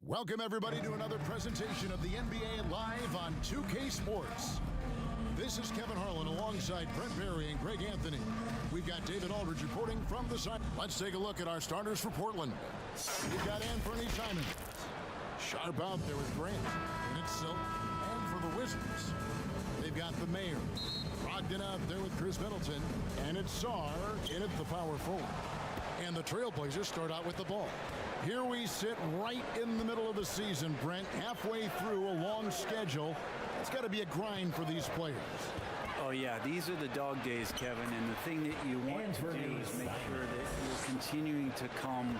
Welcome, everybody, to another presentation of the NBA live on 2K Sports. This is Kevin Harlan alongside Brent Barry and Greg Anthony. We've got David Aldridge reporting from the side. Let's take a look at our starters for Portland. We've got Anthony Simons. Sharp out there with Grant. And it's Silk. And for the Wizards, they've got the Mayor. Brogdon out there with Chris Middleton. And it's Sarr in at the power forward. And the Trailblazers start out with the ball. Here we sit right in the middle of the season, Brent, halfway through a long schedule. It's got to be a grind for these players. Oh, yeah, these are the dog days, Kevin, and the thing that you want to do is make sure that you're continuing to come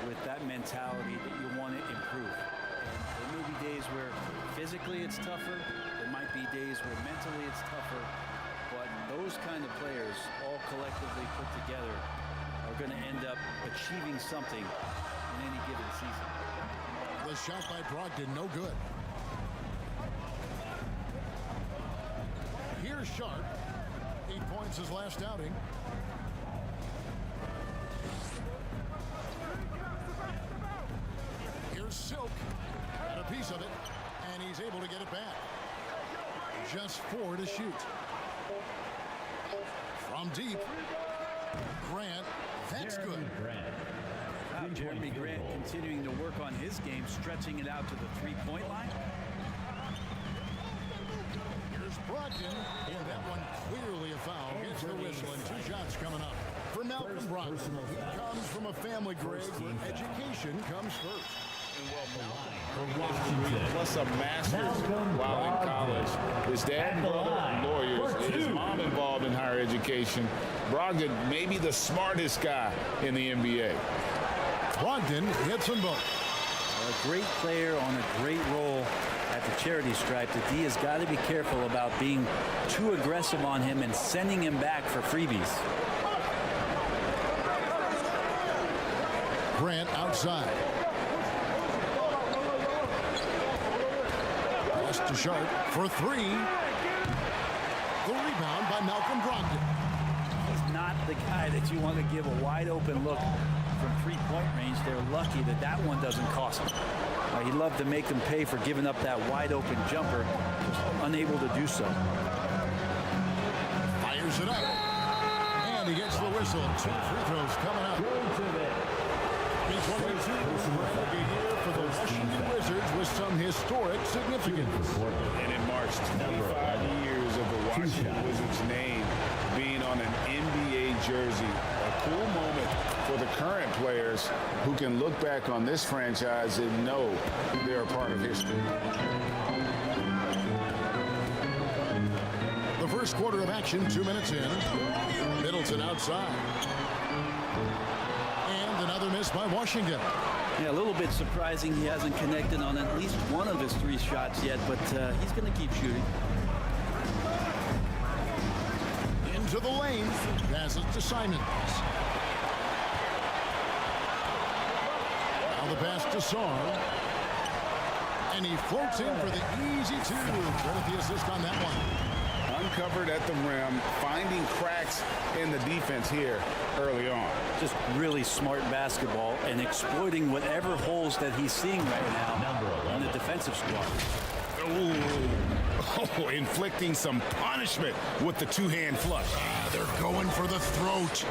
with that mentality that you want to improve. And there may be days where physically it's tougher. There might be days where mentally it's tougher. But those kind of players, all collectively put together, are going to end up achieving something in any given season. The shot by Brogdon, no good. Here's Sharp. 8 points his last outing. Here's Silk. Got a piece of it, and he's able to get it back. Just 4 to shoot. From deep. Grant, that's good. Jeremy Grant continuing to work on his game, stretching it out to the three-point line. Here's Brogdon, and that one clearly a foul. Gets the whistle, and 2 shots coming up. For Malcolm Brogdon, he comes from a family, Greg, where education comes first. Plus a master's while in college. His dad and brother are lawyers. His mom involved in higher education. Brogdon may be the smartest guy in the NBA. Brogdon hits them both. A great player on a great role at the charity stripe. The D has got to be careful about being too aggressive on him and sending him back for freebies. Grant outside. Pass to Sharp for 3. The rebound by Malcolm Brogdon. He's not the guy that you want to give a wide open look from three-point range. They're lucky that that one doesn't cost him. He'd love to make them pay for giving up that wide open jumper, just unable to do so. Fires it up. And he gets the whistle. 2 free throws coming up. 2022 a year for the Washington Wizards with some historic significance. And it marks 25 years of the Washington Wizards name being on an NBA jersey. A cool moment for the current players who can look back on this franchise and know they're a part of history. The first quarter of action, 2 minutes in. Middleton outside. And another miss by Washington. Yeah, a little bit surprising he hasn't connected on at least one of his 3 shots yet, but he's going to keep shooting. Into the lane. Passes to Simons. Now the pass to Sarr. And he floats in for the easy 2. Credit the assist on that one. Uncovered at the rim, finding cracks in the defense here early on. Just really smart basketball and exploiting whatever holes that he's seeing right now in the defensive squad. Oh, inflicting some punishment with the 2-hand flush. They're going for the throat.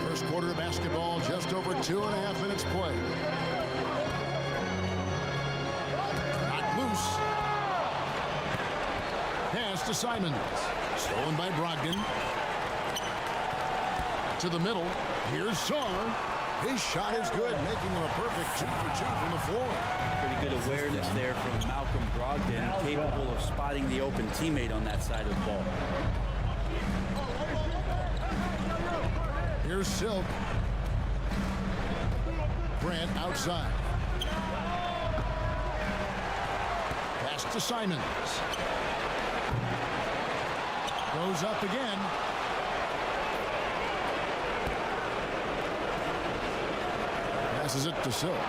First quarter of basketball, just over 2.5 minutes play. Knocked loose. Pass to Simons. Stolen by Brogdon. To the middle. Here's Sarr. His shot is good, making him a perfect 2 for 2 from the floor. Pretty good awareness there from Malcolm Brogdon, capable of spotting the open teammate on that side of the ball. Here's Silk. Grant outside. Pass to Simons. Goes up again. Passes it to Silk.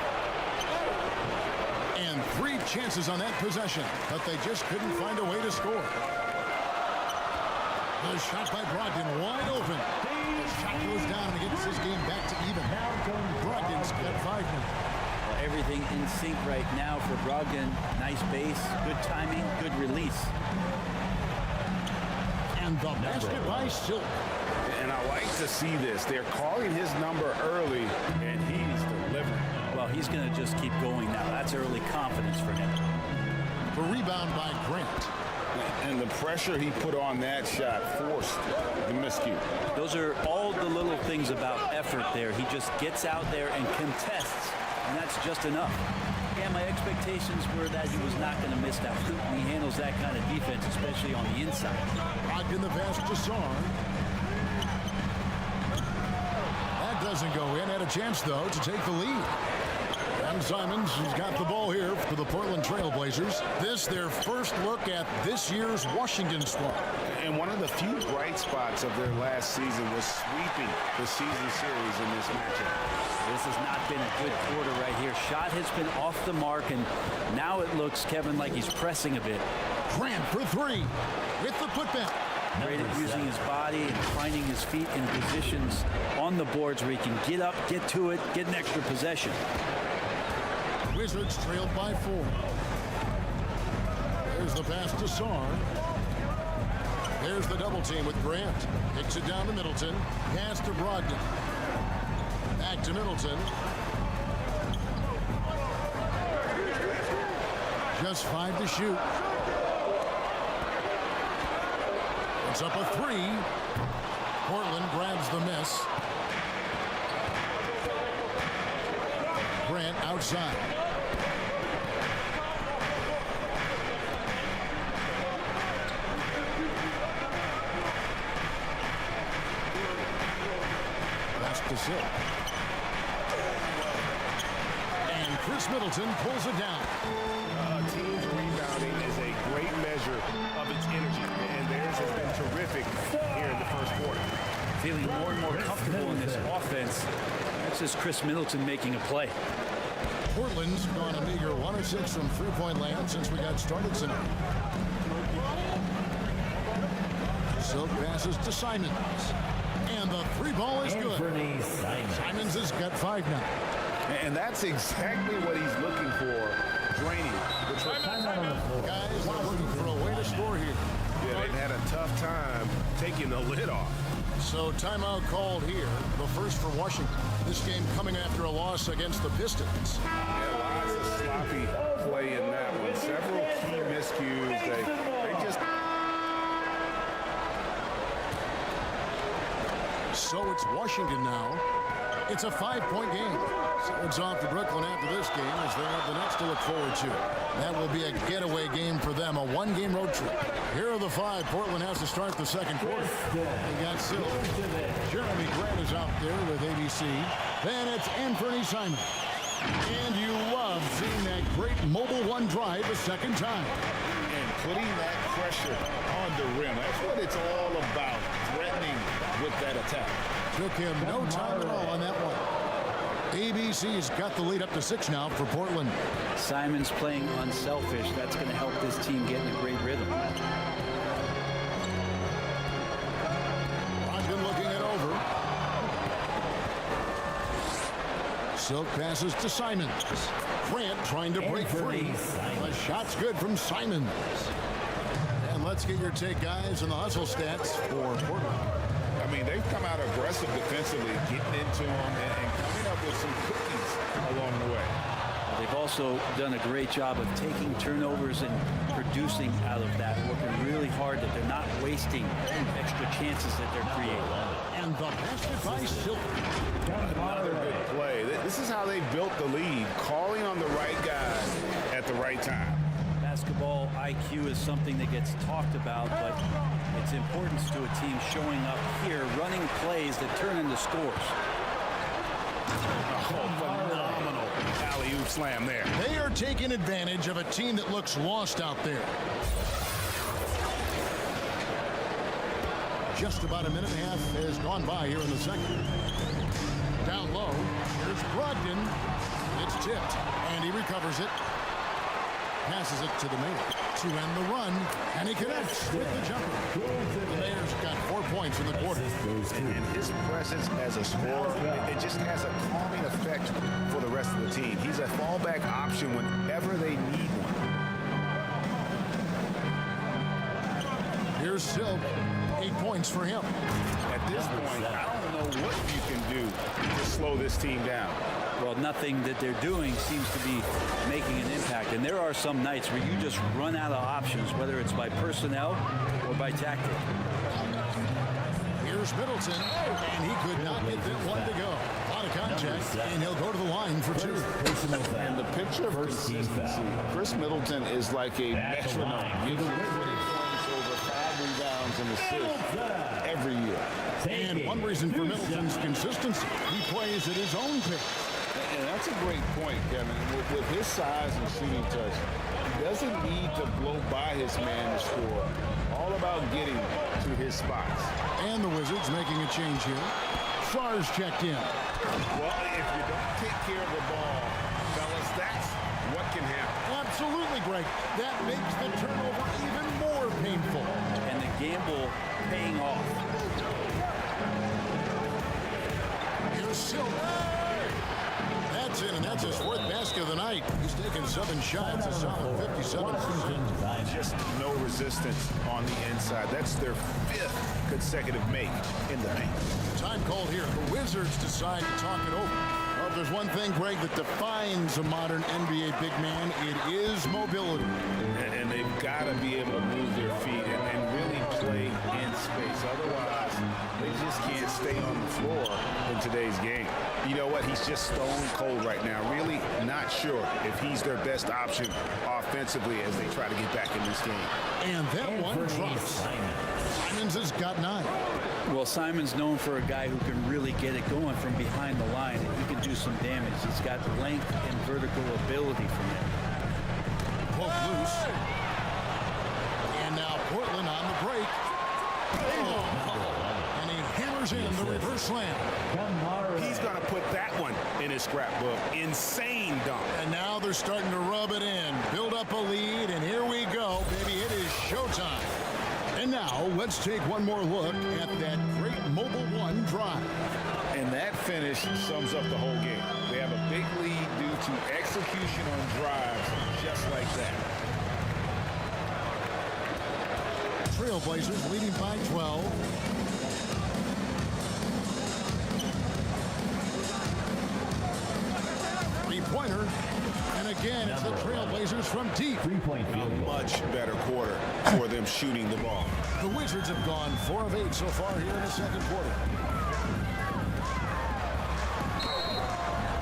And 3 chances on that possession, but they just couldn't find a way to score. The shot by Brogdon, wide open. The shot goes down and gets his game back to even. Brogdon's got 5 now. Everything everything in sync right now for Brogdon. Nice base, good timing, good release. And the basket by Silk. And I like to see this. They're calling his number early, and he's delivering. Well, he's going to just keep going now. That's early confidence for him. The rebound by Grant. And the pressure he put on that shot forced the miscue. Those are all the little things about effort there. He just gets out there and contests, and that's just enough. Yeah, my expectations were that he was not going to miss that. He handles that kind of defense, especially on the inside. Locked in the pass to Sarr. That doesn't go in. Had a chance, though, to take the lead. And Simons has got the ball here for the Portland Trailblazers. This their first look at this year's Washington squad. And one of the few bright spots of their last season was sweeping the season series in this matchup. This has not been a good quarter right here. Shot has been off the mark, and now it looks, Kevin, like he's pressing a bit. Grant for three with the putback. Great at using his body and finding his feet in positions on the boards where he can get up, get to it, get an extra possession. Wizards trailed by 4. There's the pass to Sarr. There's the double team with Grant. Kicks it down to Middleton. Pass to Brogdon. Back to Middleton. Just 5 to shoot. It's up a 3. Portland grabs the miss. Grant outside. Pass to Silk. And Chris Middleton pulls it down. Team's rebounding is a great measure of its energy, and theirs has been terrific here in the first quarter. Feeling more and more comfortable in this offense. That's just Chris Middleton making a play. Portland's gone a meager 1 of 6 from three-point land since we got started tonight. Silk passes to Simons. And the 3 ball is good. Simons has got 5 now. And that's exactly what he's looking for, draining. Guys are looking for a way to score here. Yeah, they've had a tough time taking the lid off. So timeout called here, the first for Washington. This game coming after a loss against the Pistons. Yeah, lots of sloppy play in that one. Several key miscues. They just... So it's Washington now. It's a 5-point game. So it's off to Brooklyn after this game as they have the next to look forward to. That will be a getaway game for them, a 1-game road trip. Here are the 5. Portland has to start the second quarter. They got Silk. Jeremy Grant is out there with ABC. Then it's Anthony Simons. And you love seeing that great mobile 1 drive a second time. And putting that pressure on the rim. That's what it's all about, threatening with that attack. Took him no time at all on that one. ABC's got the lead up to 6 now for Portland. Simons playing unselfish. That's going to help this team get in a great rhythm. Brogdon looking it over. Silk passes to Simons. Grant trying to break free. The shot's good from Simons. And let's get your take, guys, on the hustle stats for Portland. I mean, they've come out aggressive defensively, getting into them and coming up with some cookies along the way. They've also done a great job of taking turnovers and producing out of that, working really hard that they're not wasting extra chances that they're creating. And the basket by Silk. Another good play. This is how they built the lead, calling on the right guy at the right time. Basketball IQ is something that gets talked about, but its importance to a team showing up here, running plays that turn into scores. Phenomenal alley-oop slam there. They are taking advantage of a team that looks lost out there. Just about a minute and a half has gone by here in the second. Down low, here's Brogdon. It's tipped, and he recovers it. Passes it to the Mayor to end the run, and he connects with the jumper. The Mayor's got 4 points in the quarter. And his presence as a scorer, it just has a calming effect for the rest of the team. He's a fallback option whenever they need one. Here's Silk. 8 points for him. At this point, I don't know what you can do to slow this team down. Well, nothing that they're doing seems to be making an impact. And there are some nights where you just run out of options, whether it's by personnel or by tactic. Here's Middleton, and he could not get that one to go. A lot of contact, and he'll go to the line for 2. And the picture of consistency, Chris Middleton is like a metronome. Gives you 20 points, over 5 rebounds and assists every year. And one reason for Middleton's consistency, he plays at his own pace. And that's a great point, Kevin. With his size and shooting touch, he doesn't need to blow by his man to score. All about getting to his spots. And the Wizards making a change here. Sarge checked in. Well, if you don't take care of the ball, fellas, that's what can happen. Absolutely, Greg. That makes the turnover even more painful. And the gamble paying off. Here's Silk. That's in, and that's his 4th basket of the night. He's taken 7 shots, a solid 57%. Just no resistance on the inside. That's their 5th consecutive make in the paint. Time called here. The Wizards decide to talk it over. Well, if there's one thing, Greg, that defines a modern NBA big man, it is mobility. And they've got to be able to move their feet and really play in space. Otherwise, they just can't stay on the floor in today's game. You know what? He's just stone cold right now. Really not sure if he's their best option offensively as they try to get back in this game. And that one drops. Simons has got 9. Well, Simon's known for a guy who can really get it going from behind the line, and he can do some damage. He's got length and vertical ability from him. Poke loose. And now Portland on the break. And he hammers in the reverse slam. He's going to put that one in his scrapbook. Insane dunk. And now they're starting to rub it in. Build up a lead, and here we go, baby. It is showtime. And now, let's take one more look at that great Mobile One drive. And that finish sums up the whole game. They have a big lead due to execution on drives just like that. Trailblazers leading by 12. Three-pointer. And again, it's the Trailblazers from deep. 3-point A field goal. much better quarter for them shooting the ball. The Wizards have gone 4 of 8 so far here in the second quarter.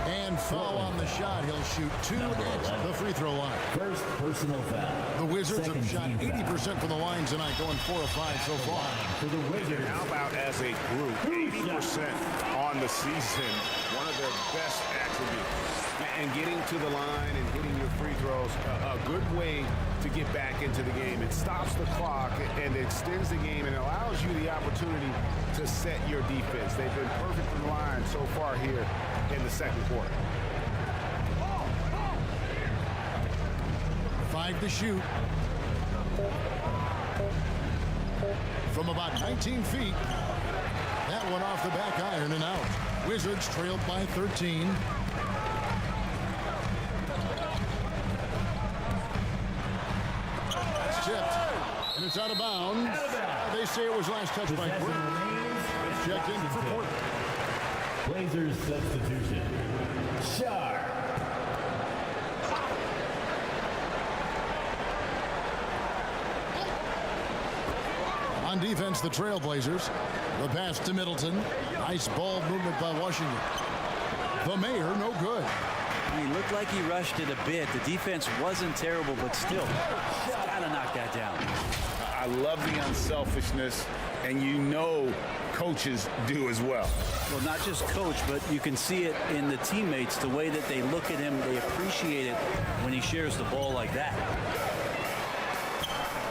And foul on the shot. He'll shoot 2 at the free throw line. First personal foul. The Wizards Second have shot team foul. 80% from the line tonight, going 4 of 5 so far. For the Wizards. How about as a group, 80% on the season, one of their best attributes. And getting to the line and hitting your free throws, a good way to get back into the game. It stops the clock and extends the game and allows you the opportunity to set your defense. They've been perfect from the line so far here in the second quarter. 5 to shoot. From about 19 feet. That one off the back iron and out. Wizards trailed by 13. That's tipped. And it's out of bounds. They say it was last touched by Green. It's checked in for Portland. Blazers substitution. Sharp. On defense, the Trailblazers. The pass to Middleton. Nice ball movement by Washington. The Mayor, no good. He looked like he rushed it a bit. The defense wasn't terrible, but still, he's got to knock that down. I love the unselfishness, and you know coaches do as well. Well, not just coach, but you can see it in the teammates, the way that they look at him. They appreciate it when he shares the ball like that.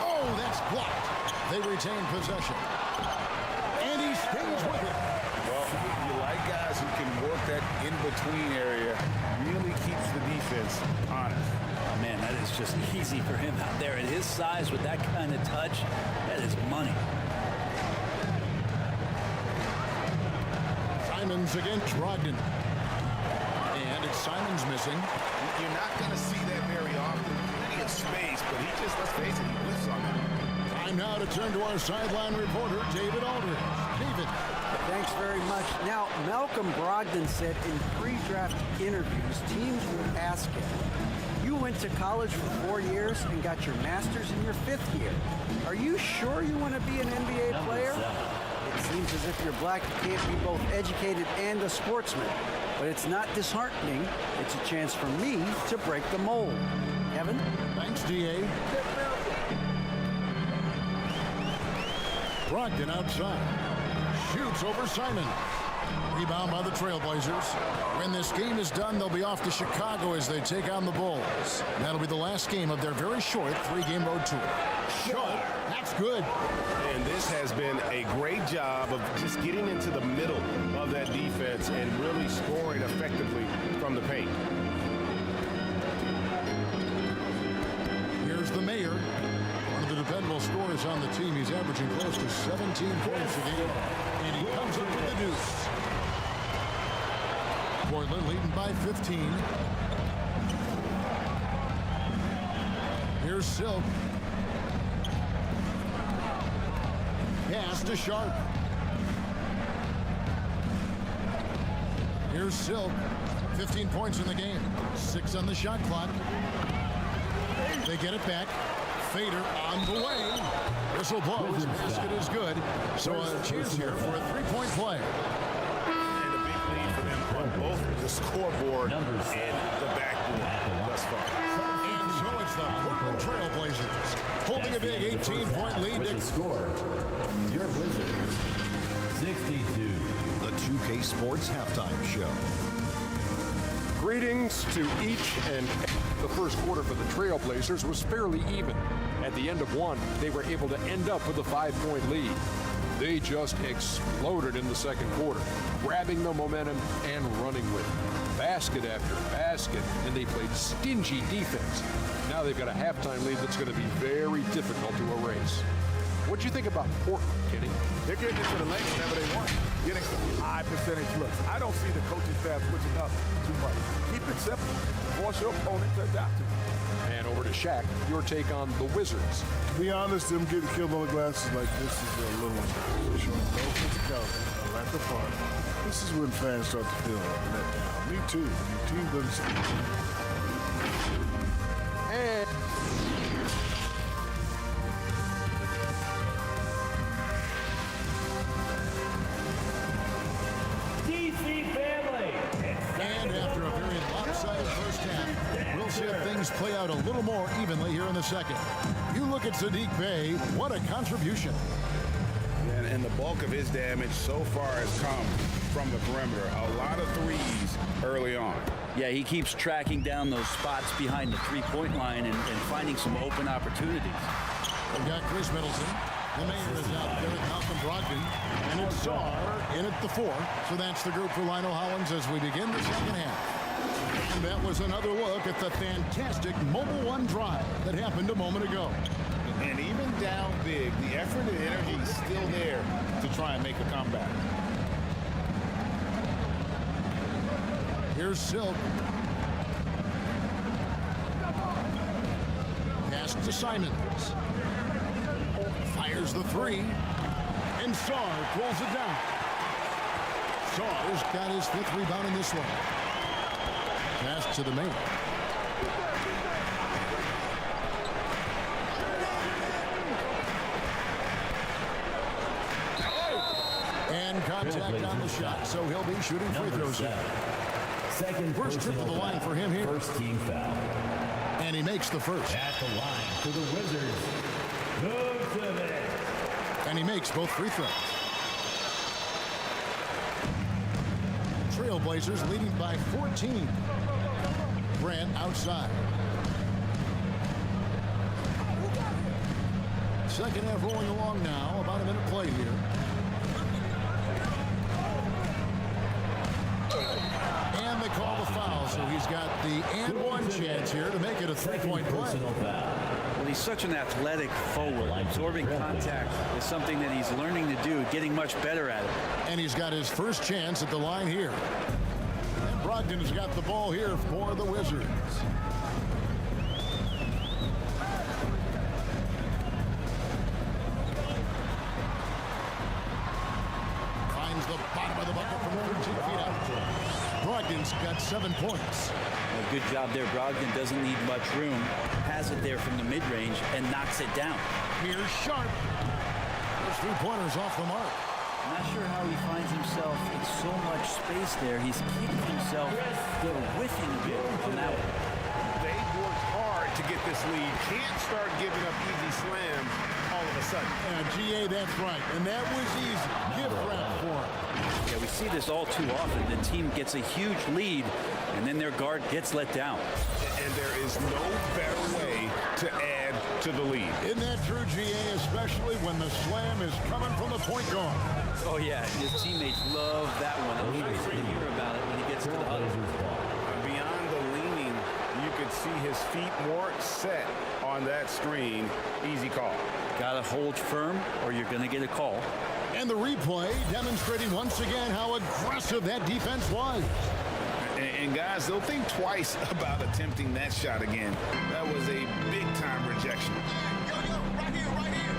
Oh, that's blocked. They retain possession. And he stays with it. Well, you like guys who can work that in-between area, really keeps the defense honest. Oh, man, that is just easy for him out there. At his size with that kind of touch, that is money. Simons against Brogdon. And like Simon's missing. You're not going to see that very often. Plenty of space, but he just, let's face it, he whiffs on that. Time now to turn to our sideline reporter, David Aldridge. David. Thanks very much. Now, Malcolm Brogdon said in pre-draft interviews, teams would ask him, you went to college for 4 years and got your master's in your 5th year. Are you sure you want to be an NBA player? It seems as if you're black, you can't be both educated and a sportsman. But it's not disheartening. It's a chance for me to break the mold. Kevin? Thanks, D.A. Brogdon outside. Shoots over Simon. Rebound by the Trailblazers. When this game is done, they'll be off to Chicago as they take on the Bulls. That'll be the last game of their very short 3-game road tour. Short. That's good. And this has been a great job of just getting into the middle of that defense and really scoring effectively from the paint. Here's the mayor. One of the dependable scorers on the team. He's averaging close to 17 points a game. And he comes up with the deuce. Portland leading by 15. Here's Silk. Pass to Sharp. Here's Silk. 15 points in the game. 6 on the shot clock. They get it back. Fader on the way. Whistle blows. Basket is good. So a chance here for a 3-point play. And a big lead for them on both the scoreboard and the backboard thus far. And so it's the Portland Trailblazers holding a big 18-point lead. With the score, your Wizards, 62. The 2K Sports Halftime Show. Greetings to each and the first quarter for the Trailblazers was fairly even. At the end of one, they were able to end up with a 5-point lead. They just exploded in the second quarter, grabbing the momentum and running with it. Basket after basket, and they played stingy defense. Now they've got a halftime lead that's going to be very difficult to erase. What'd you think about Portland, Kenny? They're getting into the lane whenever they want, getting some high percentage looks. I don't see the coaching staff switching up too much. Keep it simple. Force your opponent to adapt to it. And over to Shaq, your take on the Wizards. To be honest, them getting killed on the glass is like this is a little showing no physicality, a lack of fun. This is when fans start to feel let down. Me too. Your team doesn't see it. And And after a very lopsided first half, we'll see if things play out a little more evenly here in the second. You look at Saddiq Bey, what a contribution. And the bulk of his damage so far has come from the perimeter. A lot of threes early on. Yeah, he keeps tracking down those spots behind the three-point line and finding some open opportunities. We've got Chris Middleton. The mayor is out there with Malcolm Brogdon. And it's Saar in at the 4. So that's the group for Lionel Hollins as we begin the second half. And that was another look at the fantastic Mobile One drive that happened a moment ago. And even down big, the effort and energy is still there to try and make a comeback. Here's Silk. Pass to Simons. Fires the 3. And Saar pulls it down. Saar's got his 5th rebound in this one. Pass to the main. And contact on the shot, so he'll be shooting free throws here. Second First trip to the line for him here. First team foul. And he makes the first. At the line for the Wizards, And he makes both free throws. Trailblazers leading by 14. Grant outside. Second half rolling along now. About a minute play here. And they call the foul, so he's got the and one chance here to make it a 3-point play. Well, he's such an athletic forward. Absorbing contact is something that he's learning to do, getting much better at it. And he's got his first chance at the line here. And Brogdon has got the ball here for the Wizards. Finds the bottom of the bucket from 13 feet out. Brogdon's got 7 points. Well, good job there. Brogdon doesn't need much room. Has it there from the mid-range and knocks it down. Here's Sharp. Those 3-pointers off the mark. I'm not sure how he finds himself in so much space there. He's keeping himself whiffing a bit on that one. They've worked hard to get this lead. Can't start giving up easy slams all of a sudden. GA, that's right. And that was easy. Gift wrap for him. Yeah, we see this all too often. The team gets a huge lead, and then their guard gets let down. And there is no better way to add to the lead. Isn't that true, GA, especially when the slam is coming from the point guard? Oh, yeah, his teammates love that one. I'm sure he's going to hear about it when he gets to the huddle. Beyond the leaning, you could see his feet more set on that screen. Easy call. Got to hold firm or you're going to get a call. And the replay demonstrating once again how aggressive that defense was. And guys, they'll think twice about attempting that shot again. That was a big-time rejection.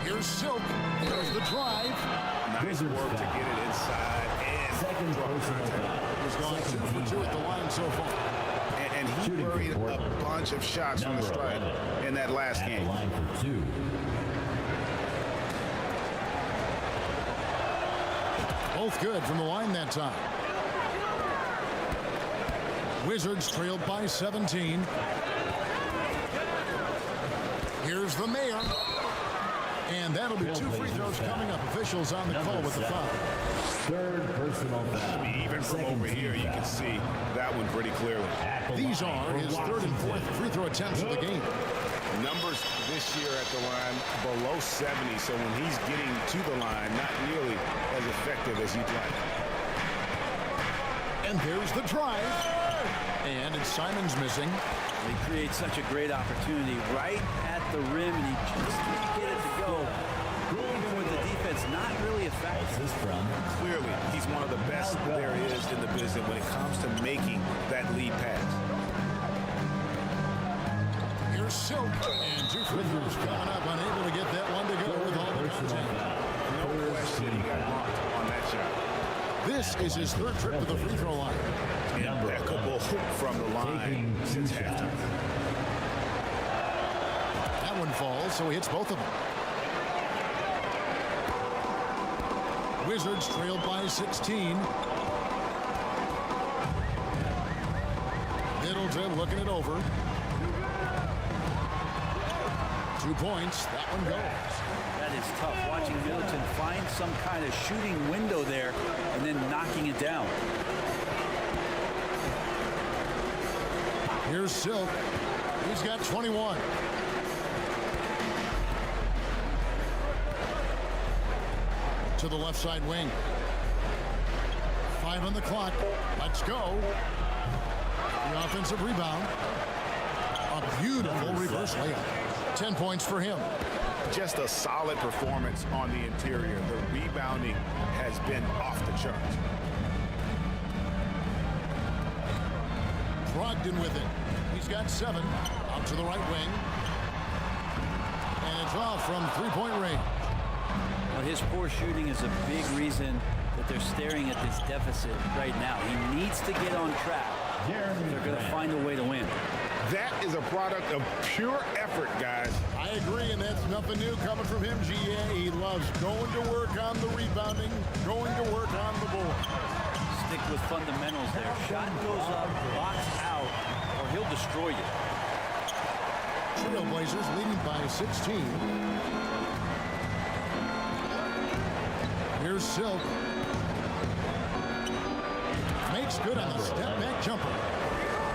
Here's Silk. There's the drive. Nice work to get it inside and drop contact. He's gone 2 for 2 at the line so far. And he buried a bunch of shots from the stripe in that last game. Line for 2. Both good from the line that time. Wizards trailed by 17. Here's the mayor. And that'll be 2 free throws coming up. Officials on the call with the foul. Third personal foul. Even from over here, you can see that one pretty clearly. These are his 3rd and 4th free throw attempts of the game. Numbers this year at the line below 70, so when he's getting to the line, not nearly as effective as you'd like. And there's the drive. And it's Simon's missing. He creates such a great opportunity right at the rim, and he just can't get it to go. Even with the defense not really effective. Clearly, he's one of the best there is in the business when it comes to making that lead pass. Here's Silk. And 2 free throws coming up. Unable to get that one to go with all the contact. No question he got blocked on that shot. This is his 3rd trip to the free throw line. Impeccable from the line since halftime. That one falls, so he hits both of them. Wizards trailed by 16. Middleton looking it over. 2 points. That one goes. That is tough, watching Middleton find some kind of shooting window there and then knocking it down. Here's Silk. He's got 21. To the left side wing. 5 on the clock. Let's go. The offensive rebound. A beautiful reverse layup. 10 points for him. Just a solid performance on the interior. The rebounding has been off the charts. Brogdon with it. He's got 7. Out to the right wing. And it's off from 3-point range. Well, his poor shooting is a big reason that they're staring at this deficit right now. He needs to get on track. They're going to find a way to win. That is a product of pure effort, guys. I agree, and that's nothing new coming from him, GA. He loves going to work on the rebounding, going to work on the board. Stick with fundamentals there. Shot goes up, box out, or he'll destroy you. Trailblazers leading by 16. Here's Silk. Makes good on the step-back jumper.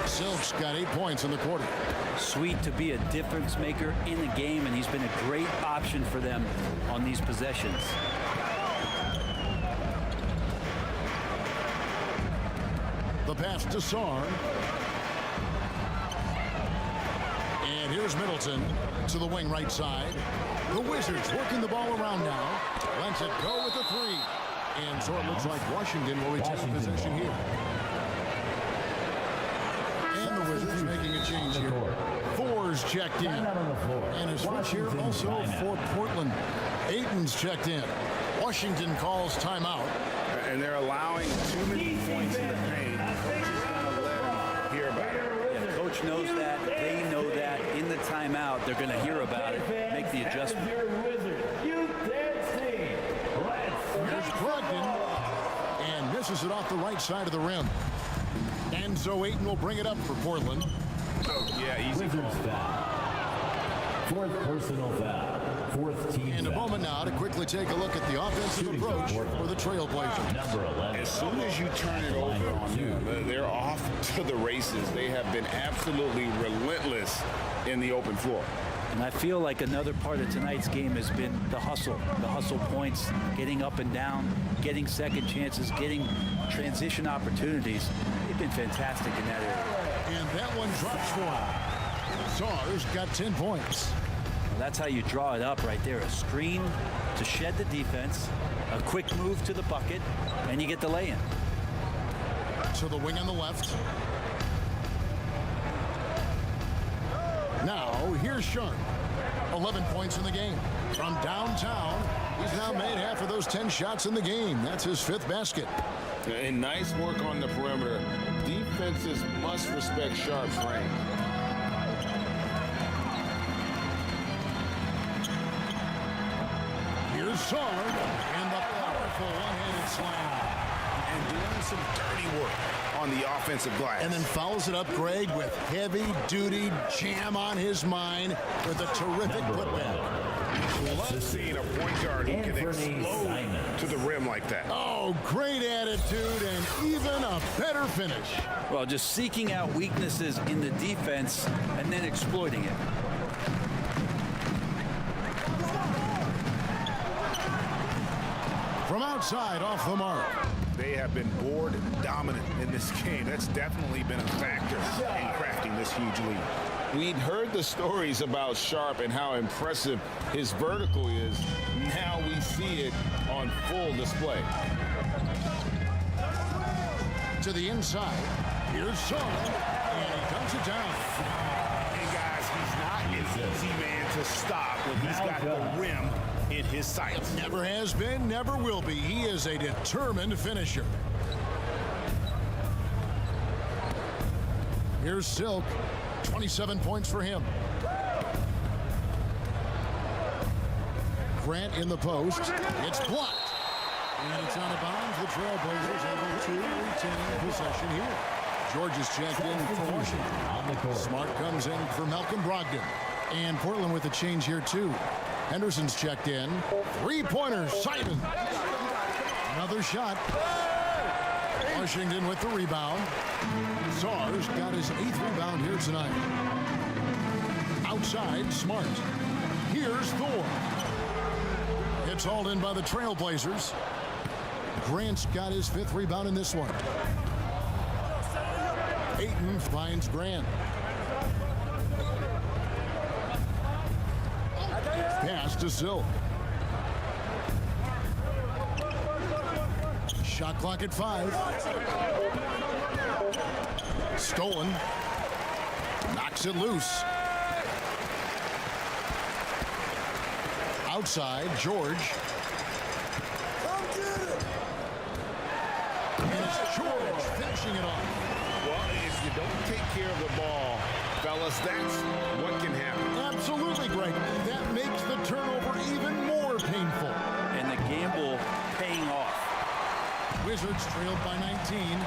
Silk's got 8 points in the quarter. Sweet to be a difference maker in the game, and he's been a great option for them on these possessions. The pass to Sarr. And here's Middleton to the wing right side. The Wizards working the ball around now. Lets it go with the 3. And so it looks like Washington will retain possession here. Saunders checked in. Timeout on the floor. And a switch here Washington also timeout. for Portland. Aiton's checked in. Washington calls timeout. And they're allowing too many points in the paint. Coach is going to let them hear about it. Yeah, coach knows that. They know that. In the timeout, they're going to hear about it, make the adjustment. Your wizard, you dancing. Here's Brogdon. And misses it off the right side of the rim. And so Aiton will bring it up for Portland. Yeah, easy call. Wizards foul. Fourth personal foul. Fourth team And a foul. moment now to quickly take a look at the offensive Shooting approach for for the Trailblazers. Number 11. As soon as you turn it over on them, they're off to the races. They have been absolutely relentless in the open floor. And I feel like another part of tonight's game has been the hustle points, getting up and down, getting second chances, getting transition opportunities. They've been fantastic in that area. And that one drops for him. Sars got 10 points. Well, that's how you draw it up right there. A screen to shed the defense, a quick move to the bucket, and you get the lay-in. To the wing on the left. Now, here's Sharp. 11 points in the game. From downtown, he's now made half of those 10 shots in the game. That's his 5th basket. And nice work on the perimeter. Defenses must respect Sharp's range. Here's Sard and the powerful one-handed slam. And doing some dirty work on the offensive glass. And then follows it up, Greg, with heavy-duty jam on his mind with a terrific putback. Love seeing a point guard who can explode to the rim like that. Oh, great attitude and even a better finish. Well, just seeking out weaknesses in the defense and then exploiting it. From outside, off the mark. They have been board dominant in this game. That's definitely been a factor in crafting this huge lead. We'd heard the stories about Sharp and how impressive his vertical is. Now we see it on full display. To the inside. Here's Sard, and he dumps it down. And guys, he's not an easy man to stop when he's got the rim in his sights. Never has been, never will be. He is a determined finisher. Here's Silk. 27 points for him. Grant in the post. It's blocked. And it's out of bounds. The Trailblazers able to retain possession here. George is checked in for Washington. Smart comes in for Malcolm Brogdon. And Portland with a change here, too. Henderson's checked in. Three-pointer, Simon. Another shot. Washington with the rebound. Sars got his 8th rebound here tonight. Outside, Smart. Here's Thor. It's hauled in by the Trailblazers. Grant's got his 5th rebound in this one. Aiton finds Grant. Pass to Silk. Shot clock at 5. Stolen. Knocks it loose. Outside, George. And it's George finishing it off. Well, if you don't take care of the ball, fellas, that's what can happen. Absolutely, Greg. That makes the turnover even more painful. And the gamble paying off. Wizards trailed by 19.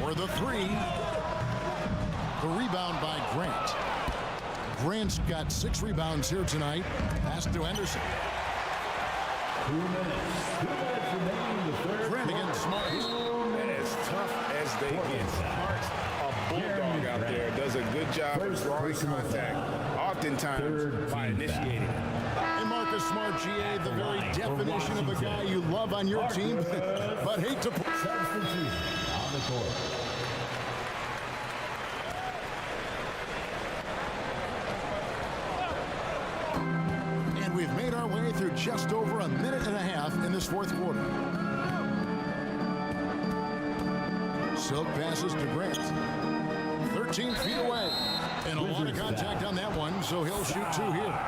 For the 3. The rebound by Grant. Grant's got 6 rebounds here tonight. Pass to Henderson. 2 minutes. 2 minutes remaining in the third. Grant against Smart. As tough as they get, Smart's a bulldog out there. Does a good job of drawing contact, oftentimes by initiating. And Marcus Smart, GA, the very definition of a guy you love on your team, but hate to put. Substitution on the court. And we've made our way through just over a minute and a half in this 4th quarter. Silk passes to Grant. 13 13 feet away. And a lot of contact on that one, so he'll shoot 2 here.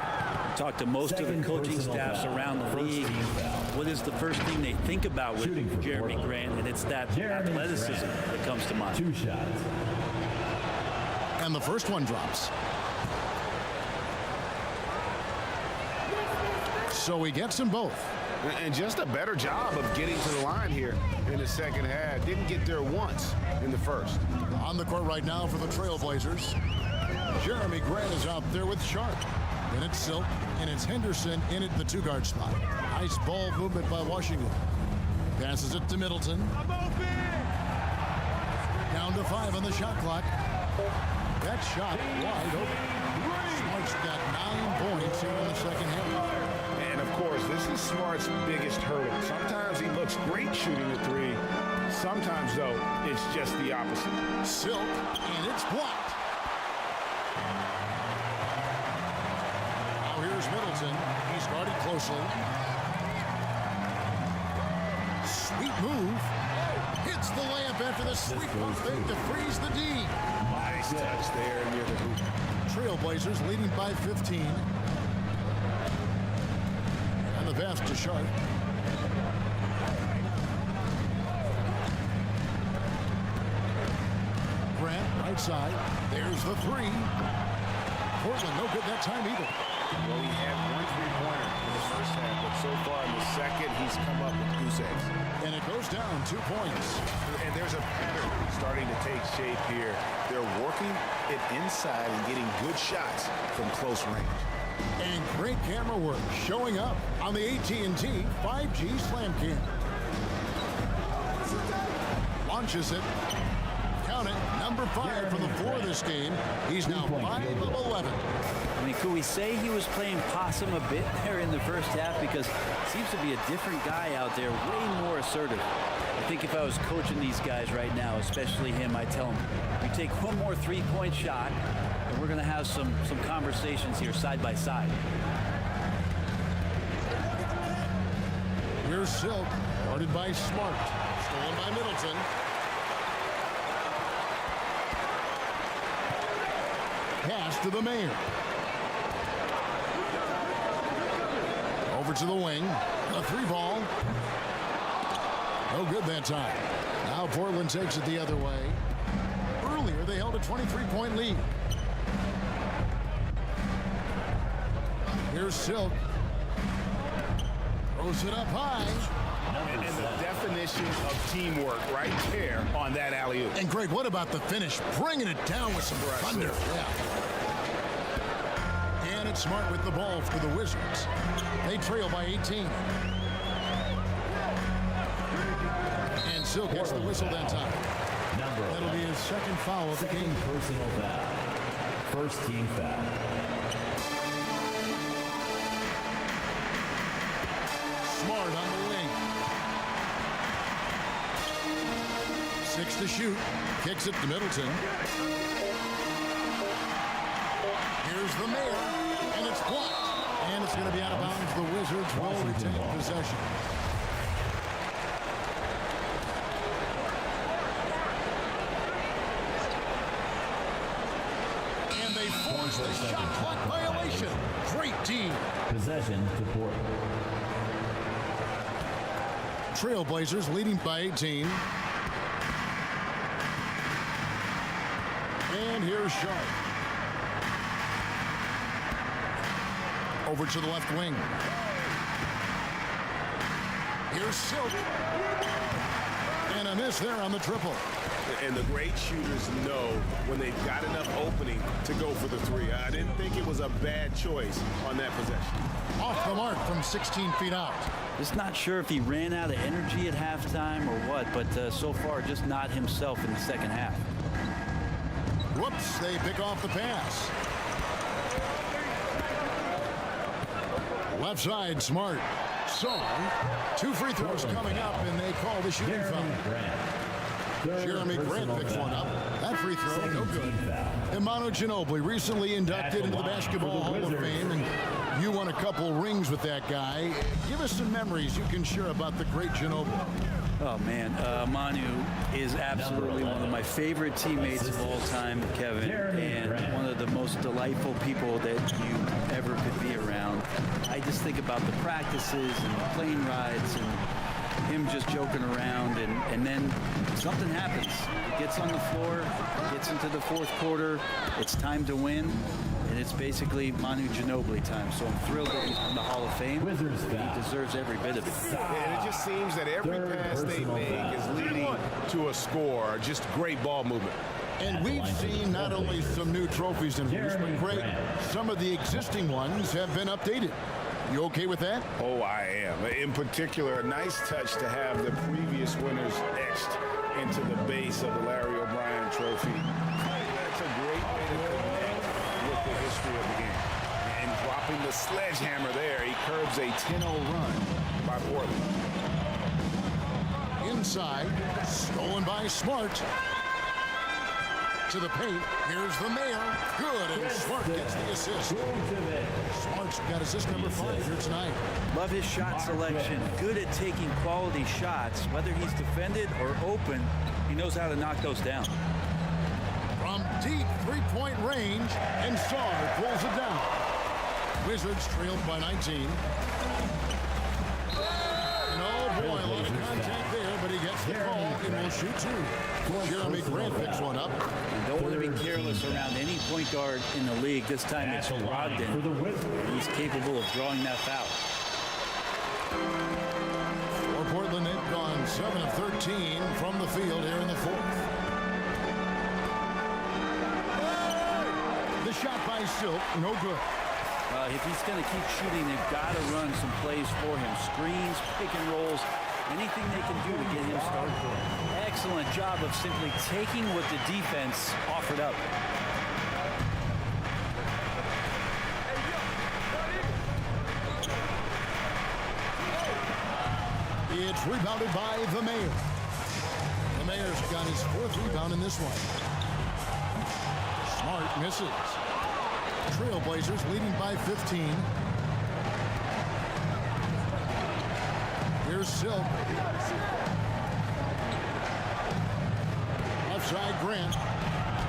Talk to most of the coaching staffs around the league. What is the first thing they think about with Jeremy Grant? And it's that athleticism that comes to mind. 2 shots. And the first one drops. So he gets them both. And just a better job of getting to the line here in the second half. Didn't get there once in the first. On the court right now for the Trailblazers, Jeremy Grant is out there with Sharp. Then it's Silk, and it's Henderson in at the 2-guard spot. Nice ball movement by Washington. Passes it to Middleton. Down to 5 on the shot clock. That shot wide open. Smart's got 9 points here in the second half. And of course, this is Smart's biggest hurdle. Sometimes he looks great shooting the 3. Sometimes, though, it's just the opposite. Silk, and it's blocked. Now here's Middleton. He's guarded closely. Sweet move. Hits the layup after the sweep pump fake to freeze the D. Nice touch there near the hoop. Trailblazers leading by 15. And the pass to Sharp. Grant, right side. There's the 3. Portland, no good that time either. Well, he had 1 3-pointer in the first half, but so far in the second, he's come up with goose eggs. And it goes down 2 points. And there's a pattern starting to take shape here. They're working it inside and getting good shots from close range. And great camera work showing up on the AT&T 5G Slam Cam. Launches it. Count it. Number 5 for the floor this game. He's now 5 of 11. I mean, could we say he was playing possum a bit there in the first half? Because it seems to be a different guy out there, way more assertive. I think if I was coaching these guys right now, especially him, I'd tell him, you take one more 3-point shot, and we're going to have some conversations here side by side. Here's Silk, guarded by Smart. Stolen by Middleton. Pass to the Mayor. Over to the wing. A 3 ball. No good that time. Now Portland takes it the other way. Earlier, they held a 23-point lead. Here's Silk. Throws it up high. And the definition of teamwork right there on that alley-oop. And Greg, what about the finish? Bringing it down with some thunder. Yeah. And it's Smart with the ball for the Wizards. They trail by 18. And Silk gets the whistle that time. That'll be his second foul of the game. Personal foul. First team foul. Smart on the wing. 6 to shoot. Kicks it to Middleton. Here's the Mayor. And it's blocked. And it's going to be out of bounds. The Wizards will retain possession. And they force the shot clock violation. Great team. Possession to Portland. Trailblazers leading by 18. And here's Sharp. Over to the left wing. Here's Silk. And a miss there on the triple. And the great shooters know when they've got enough opening to go for the 3. I didn't think it was a bad choice on that possession. Off the mark from 16 feet out. Just not sure if he ran out of energy at halftime or what, but so far just not himself in the second half. Whoops, they pick off the pass. Left side, Smart. So, 2 free throws coming up, and they call the shooting foul. Jeremy Grant picks one up. That free throw, no good. Imanu Ginobili, recently inducted into the Basketball Hall of Fame, and you won a couple rings with that guy. Give us some memories you can share about the great Ginobili. Oh, man. Manu is absolutely one of my favorite teammates of all time, Kevin, and one of the most delightful people that you ever could be around. I just think about the practices and the plane rides and him just joking around, and then something happens. He gets on the floor, gets into the fourth quarter, it's time to win, and it's basically Manu Ginobili time. So I'm thrilled that he's in the Hall of Fame. He deserves every bit of it. And it just seems that every pass they make is leading to a score. Just great ball movement. And we've seen not only some new trophies in use, but Greg, some of the existing ones have been updated. You okay with that? Oh, I am. In particular, a nice touch to have the previous winners etched into the base of the Larry O'Brien Trophy. That's a great way to connect with the history of the game. And dropping the sledgehammer there, he curbs a 10-0 run by Portland. Inside, stolen by Smart. To the paint, here's the mayor. Good, and Smart gets the assist. Smart's got assist number 5 here tonight. Love his shot selection. Good at taking quality shots. Whether he's defended or open, he knows how to knock those down. From deep three-point range, and Sarr pulls it down. Wizards trailed by 19. And oh boy, a lot of contact there, but he gets the call and will shoot 2. Jeremy Grant picks one up. And don't want to be careless around any point guard in the league. This time it's Brogdon. He's capable of drawing that foul. For Portland, they've gone 7 of 13 from the field here in the fourth. The shot by Silk, no good. If he's going to keep shooting, they've got to run some plays for him. Screens, pick and rolls, anything they can do to get him started. Excellent job of simply taking what the defense offered up. It's rebounded by the Mayor. The Mayor's got his 4th rebound in this one. Smart misses. Trailblazers leading by 15. Here's Silk. Left side Grant.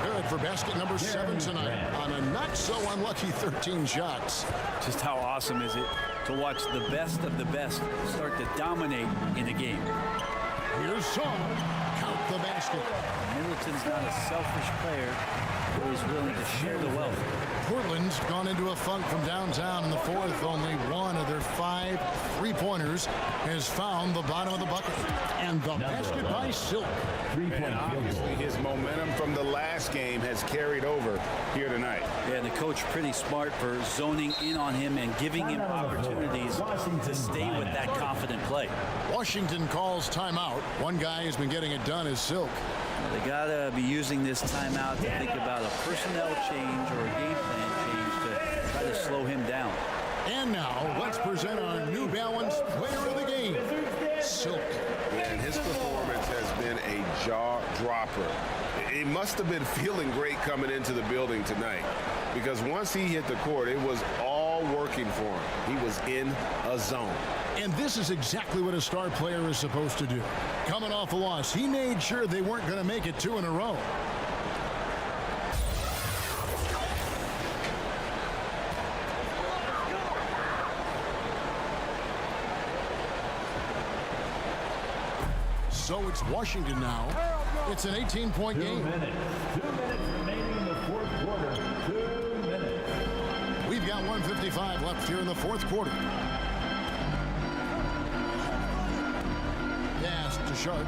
Good for basket number 7 tonight on a not so unlucky 13 shots. Just how awesome is it to watch the best of the best start to dominate in a game. Here's Saul. Count the basket. Middleton's not a selfish player, but he's willing to share the wealth. Portland's gone into a funk from downtown in the fourth. Only one of their 5 three-pointers has found the bottom of the bucket. And the basket by Silk. And obviously his momentum from the last game has carried over here tonight. Yeah, and the coach pretty smart for zoning in on him and giving him opportunities to stay with that confident play. Washington calls timeout. One guy who's been getting it done is Silk. They got to be using this timeout to think about a personnel change or a game plan change to try to slow him down. And now, let's present our New Balance player of the game, Silk. And his performance has been a jaw-dropper. He must have been feeling great coming into the building tonight, because once he hit the court, it was all working for him. He was in a zone. And this is exactly what a star player is supposed to do. Coming off a loss, he made sure they weren't going to make it 2 in a row. So it's Washington now. It's an 18-point game. 2 minutes. 2 minutes remaining in the fourth quarter. 2 minutes. We've got 1:55 left here in the fourth quarter. Pass to Sharp.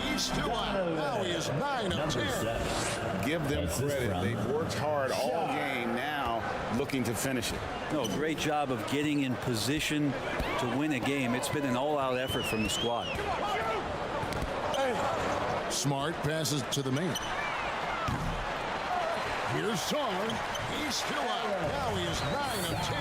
He's still on. Now he is 9 of 10. Give them credit. They've worked hard all game, now looking to finish it. No, great job of getting in position to win a game. It's been an all-out effort from the squad. Smart passes to the man. Here's Sarr. He's still out. Now he is 9 of 10.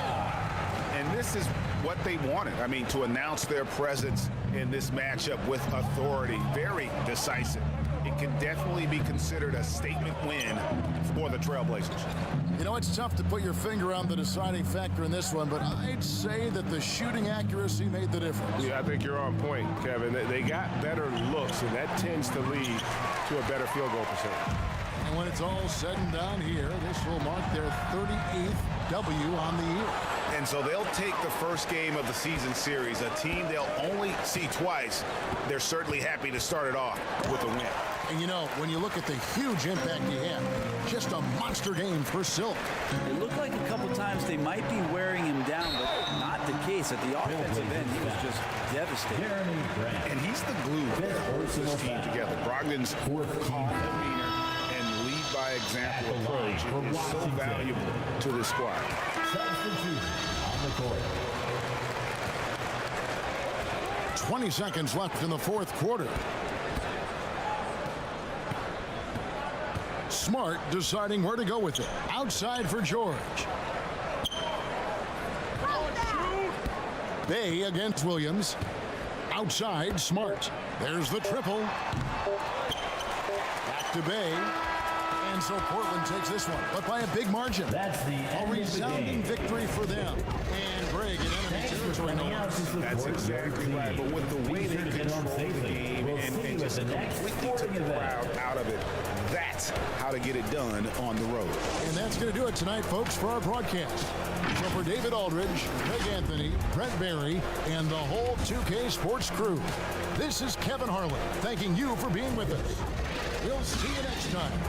And this is what they wanted. I mean, to announce their presence in this matchup with authority. Very decisive. It can definitely be considered a statement win for the Trailblazers. You know, it's tough to put your finger on the deciding factor in this one, but I'd say that the shooting accuracy made the difference. Yeah, I think you're on point, Kevin. They got better looks, and that tends to lead to a better field goal percentage. And when it's all said and done here, this will mark their 38th W on the year. And so they'll take the first game of the season series, a team they'll only see twice. They're certainly happy to start it off with a win. And you know, when you look at the huge impact he had, just a monster game for Silk. It looked like a couple times they might be wearing him down, but not the case. At the offensive end, he was just devastating. And he's the glue that holds this team together. Brogdon's calm demeanor and lead by example approach is so valuable to this squad. Substitute on the court. 20 seconds left in the fourth quarter. Smart deciding where to go with it. Outside for George. Bay against Williams. Outside, Smart. There's the triple. Back to Bay. And so Portland takes this one, but by a big margin. That's the A resounding victory for them. And Greg in enemy territory no less. That's exactly right. But with the way they control the game and just completely took the crowd out of it, that's how to get it done on the road. And that's going to do it tonight, folks, for our broadcast. So for David Aldridge, Greg Anthony, Brent Barry, and the whole 2K Sports crew, this is Kevin Harlan thanking you for being with us. We'll see you next time.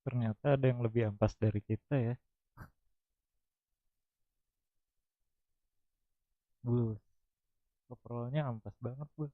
Ternyata ada yang lebih ampas dari kita ya. Bus. Overallnya ampas banget, Bus.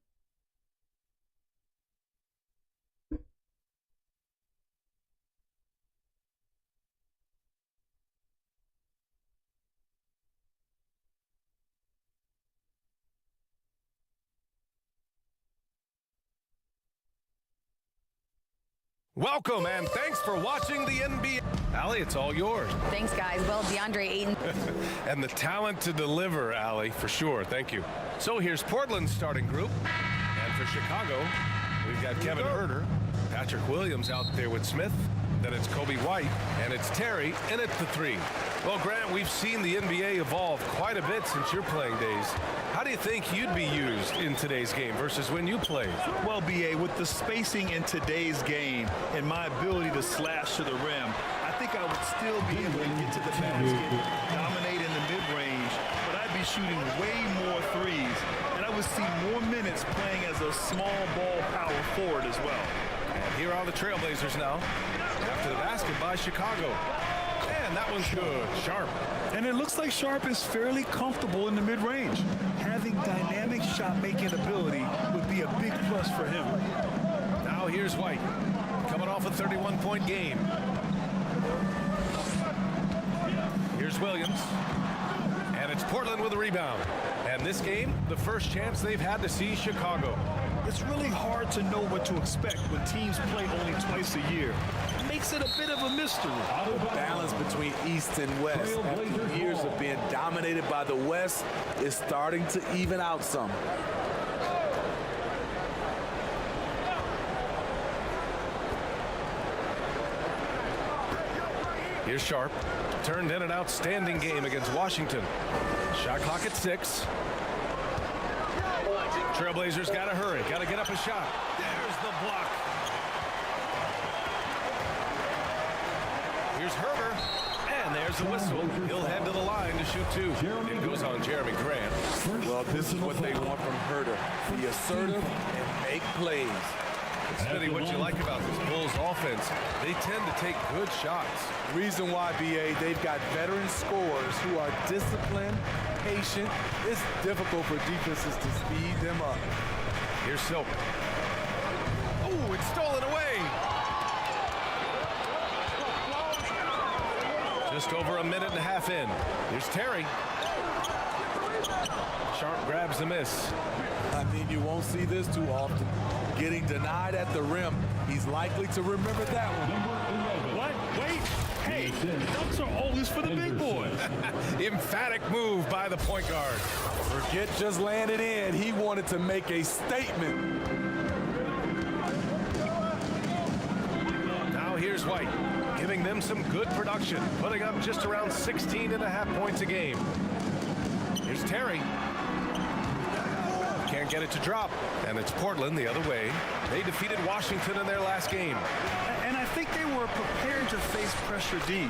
Welcome and thanks for watching the NBA. Allie, it's all yours. Thanks, guys. Well, DeAndre Ayton. And the talent to deliver, Allie, for sure. Thank you. So here's Portland's starting group. And for Chicago, we've got Kevin Huerter, Patrick Williams out there with Smith. Then it's Kobe White, and it's Terry, and it's the three. Well, Grant, we've seen the NBA evolve quite a bit since your playing days. How do you think you'd be used in today's game versus when you played? Well, BA, with the spacing in today's game and my ability to slash to the rim, I think I would still be able to get to the basket, dominate in the mid-range, but I'd be shooting way more threes, and I would see more minutes playing as a small ball power forward as well. And here are the Trailblazers now. After the basket by Chicago. And that one's good. Sharp. And it looks like Sharp is fairly comfortable in the mid-range. Having dynamic shot-making ability would be a big plus for him. Now here's White, coming off a 31-point game. Here's Williams. And it's Portland with a rebound. And this game, the first chance they've had to see Chicago. It's really hard to know what to expect when teams play only twice a year. It makes it a bit of a mystery. The balance between East and West after years of being dominated by the West is starting to even out some. Here's Sharp. Turned in an outstanding game against Washington. Shot clock at 6. Trailblazers got to hurry. Got to get up a shot. There's the block. Here's Herber. And there's the whistle. He'll head to the line to shoot 2. It goes on Jeremy Grant. Well, this is what they want from Herter. Be assertive and make plays. Smitty, what you like about this Bulls offense, they tend to take good shots. Reason why, BA, they've got veteran scorers who are disciplined, patient. It's difficult for defenses to speed them up. Here's Silk. Oh, it's stolen away. Just over a minute and a half in. Here's Terry. Sharp grabs the miss. I mean, you won't see this too often. Getting denied at the rim. He's likely to remember that one. What? Wait. Hey, dunks are always for the big boys. Emphatic move by the point guard. Forget just laying it in. He wanted to make a statement. Now here's White, giving them some good production, putting up just around 16.5 points a game. Here's Terry. Can't get it to drop, and it's Portland the other way. They defeated Washington in their last game. And I think they were prepared to face pressure D.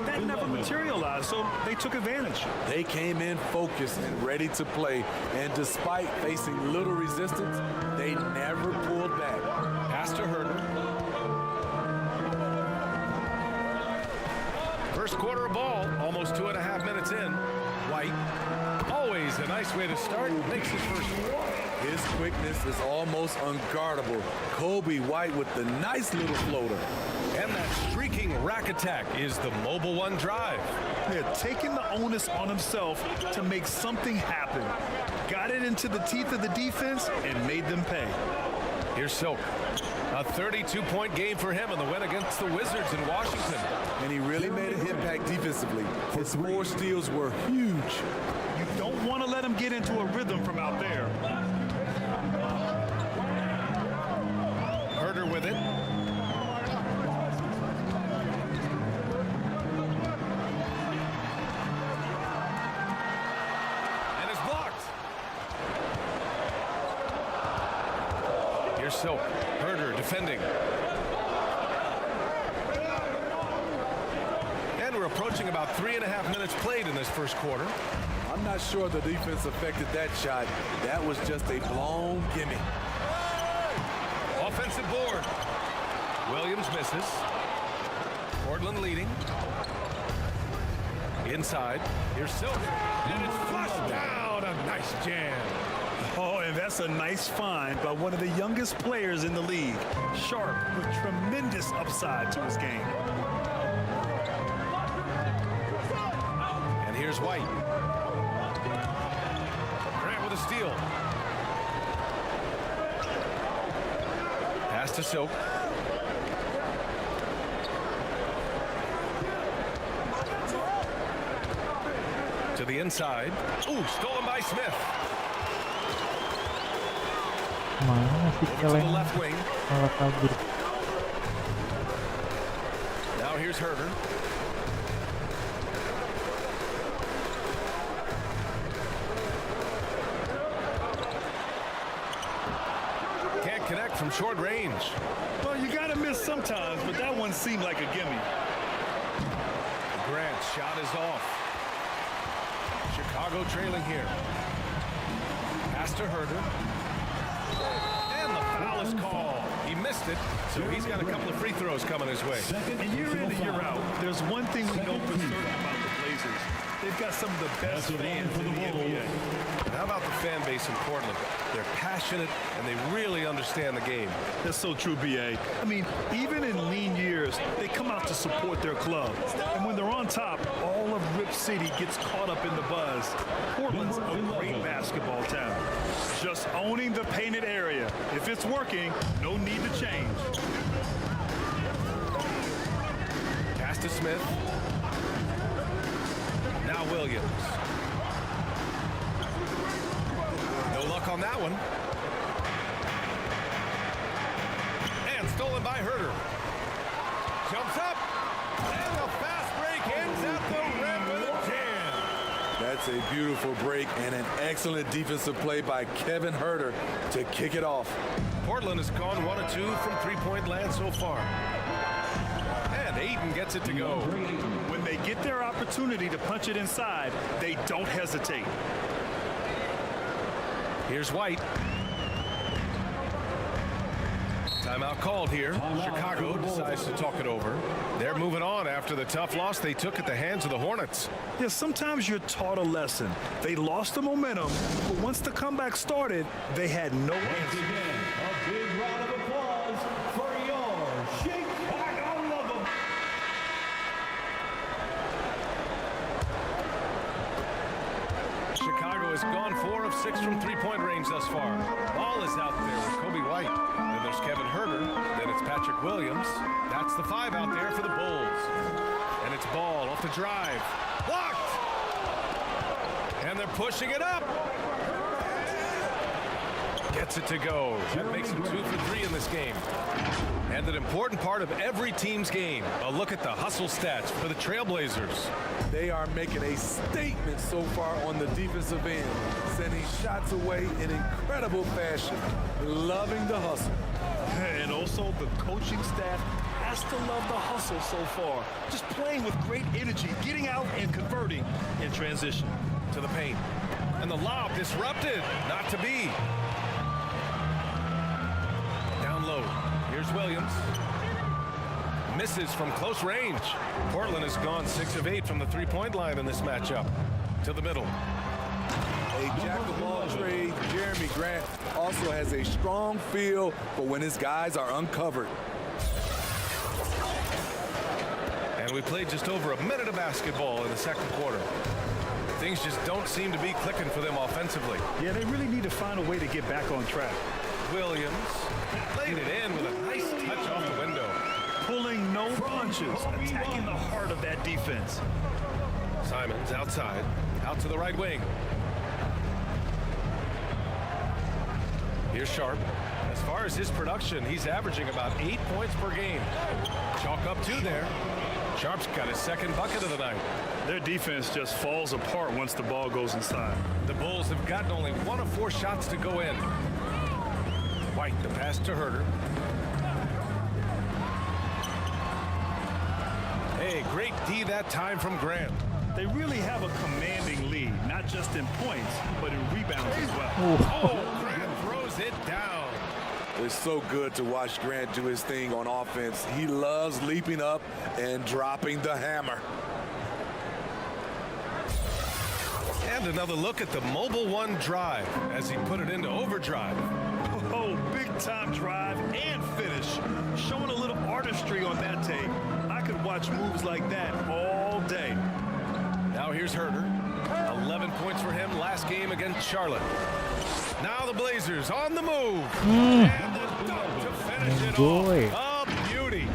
That never materialized, so they took advantage. They came in focused and ready to play, and despite facing little resistance, they never pulled back. Pass to Herder. First quarter of ball, almost 2.5 minutes in. White, always a nice way to start, makes his first one. His quickness is almost unguardable. Kobe White with the nice little floater. And that streaking rack attack is the Mobile One drive. Yeah, taking the onus on himself to make something happen. Got it into the teeth of the defense and made them pay. Here's Silk. A 32-point game for him in the win against the Wizards in Washington. And he really made an impact defensively. His 4 steals were huge. You don't want to let him get into a rhythm from out there. Herder with it. And it's blocked. Here's Silk. Herder defending. And we're approaching about 3.5 minutes played in this first quarter. I'm not sure the defense affected that shot. That was just a blown gimme. Offensive board. Williams misses. Portland leading. Inside. Here's Silk. And it's flushed down. A nice jam. Oh, and that's a nice find by one of the youngest players in the league. Sharp with tremendous upside to his game. And here's White. Grant with a steal. Pass to Silk. To the inside. Ooh, stolen by Smith. Mana sih Over to the left wing. malah kabur. Now here's Herder. Can't connect from short range. Well, you got to miss sometimes, but that one seemed like a gimme. Grant's shot is off. Chicago trailing here. Pass to Herder. And the foul is called. He missed it, so he's got a couple of free throws coming his way. And year in and year out, there's one thing we know for certain about the Blazers. They've got some of the best fans in the NBA. How about the fan base in Portland? They're passionate, and they really understand the game. That's so true, B.A. I mean, even in lean years, they come out to support their club. And when they're on top, all of Rip City gets caught up in the buzz. Portland's a great basketball town. Just owning the painted area. If it's working, no need to change. Pass to Smith. Now Williams. No luck on that one. And stolen by Herder. Jumps up. And the fast break ends at the rim with a jam. That's a beautiful break and an excellent defensive play by Kevin Herder to kick it off. Portland has gone 1 of 2 from three-point land so far. And Ayton gets it to go. When they get their opportunity to punch it inside, they don't hesitate. Here's White. Timeout called here. Chicago decides to talk it over. They're moving on after the tough loss they took at the hands of the Hornets. Yeah, sometimes you're taught a lesson. They lost the momentum, but once the comeback started, they had no answer. Again, a big round of applause for your Chicago Lover. Chicago has gone 4 of 6 from three-point range thus far. Ball is out there with Kobe White. Then there's Kevin Herter. Then it's Patrick Williams. That's the 5 out there for the Bulls. And it's Ball off the drive. Blocked! And they're pushing it up. Gets it to go. That makes him 2 for 3 in this game. And an important part of every team's game. A look at the hustle stats for the Trailblazers. They are making a statement so far on the defensive end, sending shots away in incredible fashion, loving the hustle. And also the coaching staff has to love the hustle so far. Just playing with great energy, getting out and converting in transition. To the paint. And the lob disrupted. Not to be. Down low. Here's Williams. Misses from close range. Portland has gone 6 of 8 from the three-point line in this matchup. To the middle. A jack of all trades, Jeremy Grant also has a strong feel for when his guys are uncovered. And we played just over a minute of basketball in the second quarter. Things just don't seem to be clicking for them offensively. Yeah, they really need to find a way to get back on track. Williams laid it in with a nice touch off the window. Pulling no punches, attacking the heart of that defense. Simons outside, out to the right wing. Here's Sharp. As far as his production, he's averaging about 8 points per game. Chalk up 2 there. Sharp's got his second bucket of the night. Their defense just falls apart once the ball goes inside. The Bulls have gotten only 1 of 4 shots to go in. White, the pass to Herter. Hey, great D that time from Grant. They really have a commanding lead, not just in points, but in rebounds as well. Oh, Grant throws it down. It's so good to watch Grant do his thing on offense. He loves leaping up and dropping the hammer. And another look at the Mobile One drive as he put it into overdrive. Oh, big time drive and finish. Showing a little artistry on that tape. I could watch moves like that all day. Now here's Herter. 11 points for him last game against Charlotte. Now the Blazers on the move. And the dunk to finish it off. A beauty.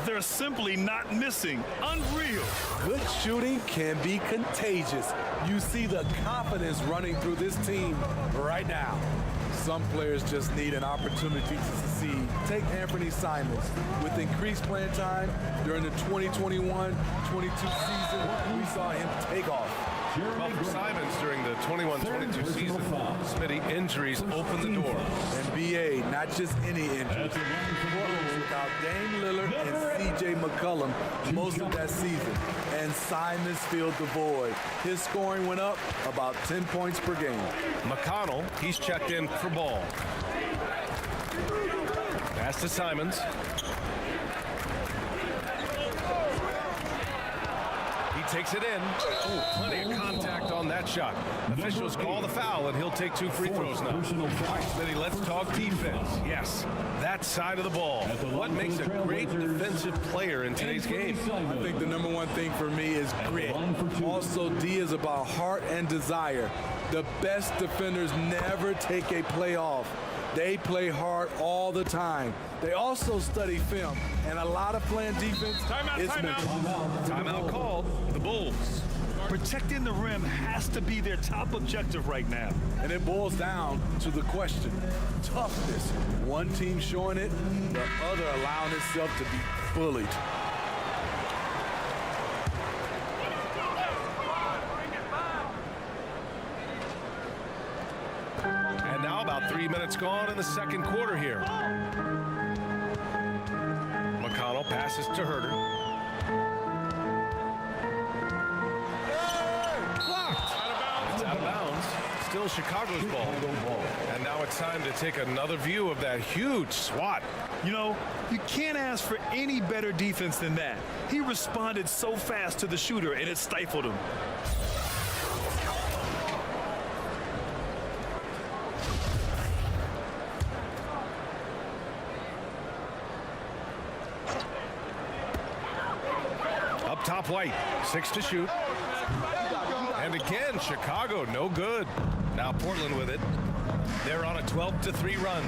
They're simply not missing. Unreal. Good shooting can be contagious. You see the confidence running through this team right now. Some players just need an opportunity to succeed. Take Anthony Simons. With increased playing time during the 2021-22 season, we saw him take off. Well, for Simons during the 21-22 season, Smitty, injuries open the door. And BA, not just any injury. Portland took out Dame Lillard and CJ McCollum most of that season. And Simons filled the void. His scoring went up about 10 points per game. McConnell, he's checked in for Ball. Pass to Simons. Takes it in. Ooh, plenty of contact on that shot. Officials call the foul, and he'll take 2 free throws now. All right, Smitty, let's talk defense. Yes, that side of the ball. What makes a great defensive player in today's game? I think the number one thing for me is grit. Also, D is about heart and desire. The best defenders never take a play off. They play hard all the time. They also study film, and a lot of playing defense is mental. Timeout called. The Bulls. Protecting the rim has to be their top objective right now. And it boils down to the question. Toughness. One team showing it, the other allowing itself to be bullied. And now about 3 minutes gone in the second quarter here. McConnell passes to Herter. Blocked. It's out of bounds. Still still Chicago's ball. And now it's time to take another view of that huge swat. You know, you can't ask for any better defense than that. He responded so fast to the shooter, and it stifled him. Up top, White. 6 to shoot. And again, Chicago, no good. Now Portland with it. They're on a 12-3 run.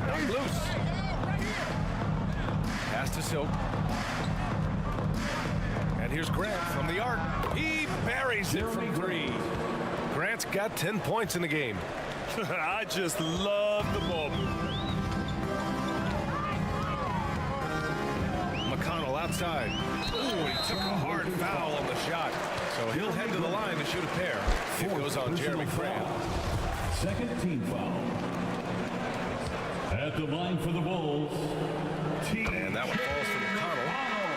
Knocked loose. Pass to Silk. And here's Grant from the arc. He buries it from 3. Grant's got 10 points in the game. I just love the moment. McConnell outside. Ooh, he took a hard foul on the shot. So he'll head to the line to shoot a pair. It goes on Jeremy Cram. Second team foul. At the line for the Bulls. And that one falls for McConnell.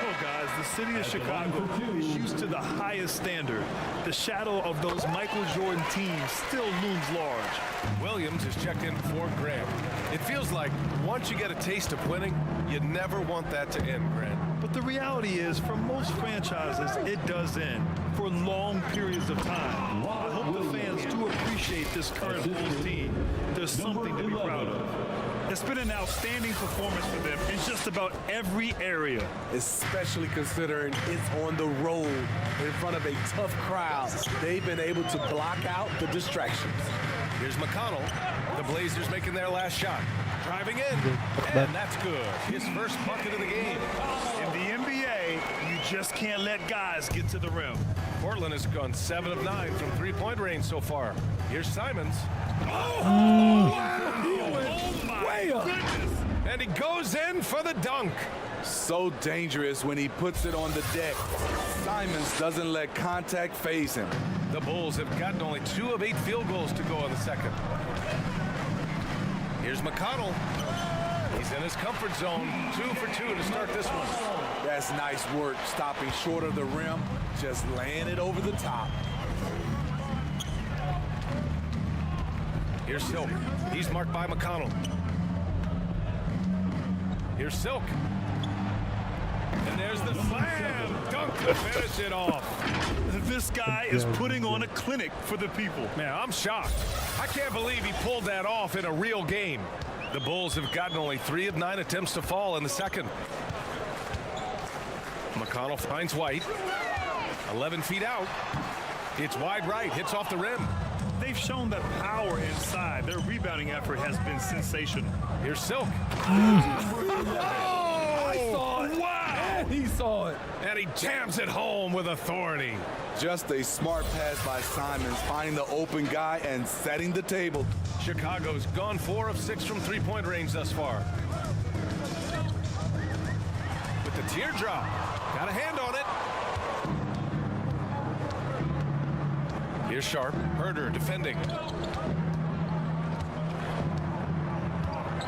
Oh, guys, the city of Chicago is used to the highest standard. The shadow of those Michael Jordan teams still looms large. Williams is checked in for Grant. It feels like once you get a taste of winning, you never want that to end, Grant. But the reality is, for most franchises, it does end for long periods of time. I hope the fans do appreciate this current Bulls team. There's something to be proud of. It's been an outstanding performance for them in just about every area. Especially considering it's on the road in front of a tough crowd. They've been able to block out the distractions. Here's McConnell. The Blazers making their last shot. Driving in, and that's good. His first bucket of the game. In the NBA, you just can't let guys get to the rim. Portland has gone 7 of 9 from three-point range so far. Here's Simons. My goodness. And he goes in for the dunk. So dangerous when he puts it on the deck. Simons doesn't let contact phase him. The Bulls have gotten only 2 of 8 field goals to go in the second. Here's McConnell. He's in his comfort zone. 2 for 2 to start this one. That's nice work, stopping short of the rim, just laying it over the top. Here's Silk. He's marked by McConnell. Here's Silk. And there's the slam dunk to finish it off. This guy is putting on a clinic for the people. Man, I'm shocked. I can't believe he pulled that off in a real game. The Bulls have gotten only 3 of 9 attempts to fall in the second. McConnell finds White. 11 feet out. It's wide right, hits off the rim. They've shown that power inside. Their rebounding effort has been sensational. Here's Silk. I saw it. Wow! And he saw it. And he jams it home with authority. Just a smart pass by Simons, finding the open guy and setting the table. Chicago's gone 4 of 6 from three-point range thus far. With the teardrop. Got a hand on it. Here's Sharp. Herder defending.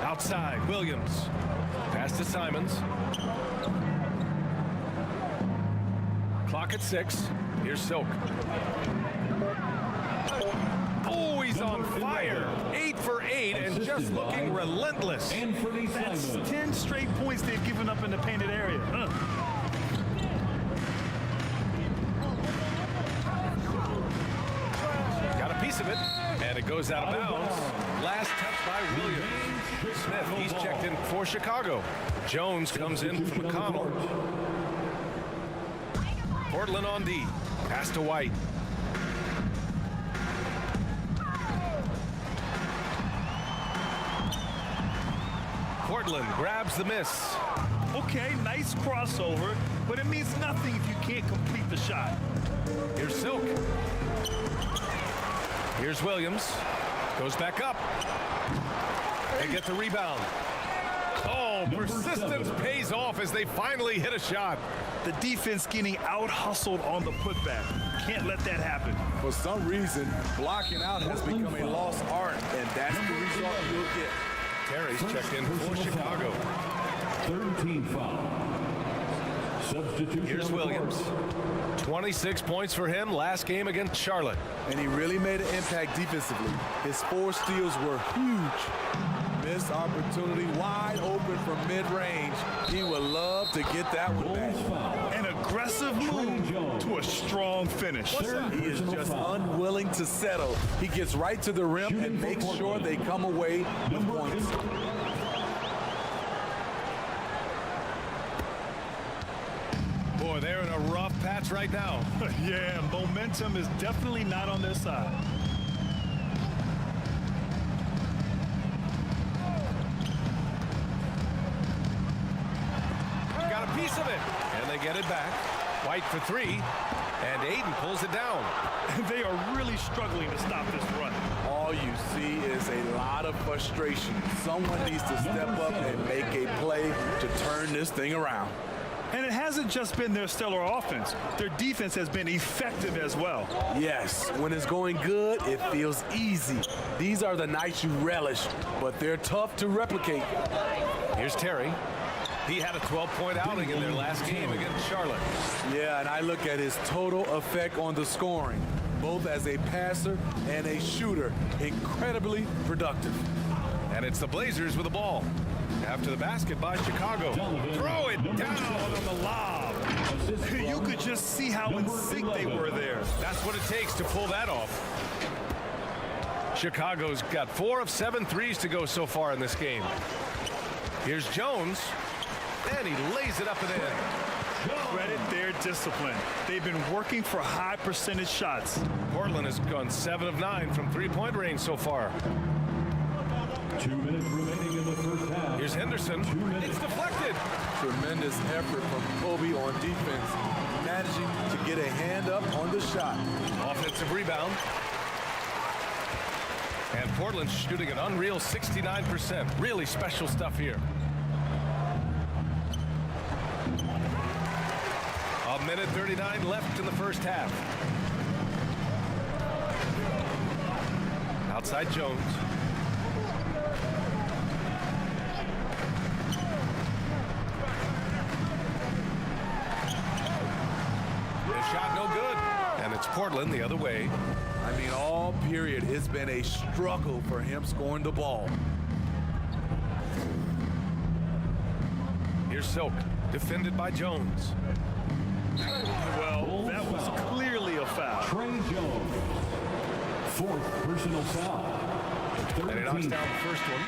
Outside, Williams. Pass to Simons. Clock at 6. Here's Silk. Oh, he's on fire. 8 for 8 and just looking relentless. That's 10 straight points they've given up in the painted area. Got a piece of it, and it goes out of bounds. Last touch by Williams. Smith, he's checked in for Chicago. Jones comes in for McConnell. Portland on D. Pass to White. Portland grabs the miss. Okay, nice crossover, but it means nothing if you can't complete the shot. Here's Silk. Here's Williams. Goes back up. They get the rebound. Oh, persistence pays off as they finally hit a shot. The defense getting out-hustled on the putback. Can't let that happen. For some reason, blocking out has become a lost art, and that's the result you'll get. Terry's checked in for Chicago. Third team foul. Here's Williams. 26 points for him last game against Charlotte. And he really made an impact defensively. His 4 steals were huge. Missed opportunity, wide open from mid-range. He would love to get that one back. An aggressive move to a strong finish. He is just unwilling to settle. He gets right to the rim and makes sure they come away with points. Boy, they're in a rough patch right now. Yeah, momentum is definitely not on their side. Got a piece of it, and they get it back. White for 3, and Aiden pulls it down. They are really struggling to stop this run. All you see is a lot of frustration. Someone needs to step up and make a play to turn this thing around. And it hasn't just been their stellar offense. Their defense has been effective as well. Yes, when it's going good, it feels easy. These are the nights you relish, but they're tough to replicate. Here's Terry. He had a 12-point outing in their last game against Charlotte. Yeah, and I look at his total effect on the scoring, both as a passer and a shooter. Incredibly productive. And it's the Blazers with the ball. After the basket by Chicago. Throw it down on the lob. You could just see how in sync they were there. That's what it takes to pull that off. Chicago's got 4 of 7 threes to go so far in this game. Here's Jones. And he lays it up and in. Credit their discipline. They've been working for high percentage shots. Portland has gone 7 of 9 from three-point range so far. 2 minutes remaining in the first half. Here's Henderson. It's deflected. Tremendous effort from Kobe on defense, managing to get a hand up on the shot. Offensive rebound. And Portland's shooting an unreal 69%. Really special stuff here. A minute 39 left in the first half. Outside Jones. The shot no good. And it's Portland the other way. I mean, all period, it's been a struggle for him scoring the ball. Here's Silk, defended by Jones. Well, that was clearly a foul. Trey Jones, 4th personal foul. And he knocks down the first one.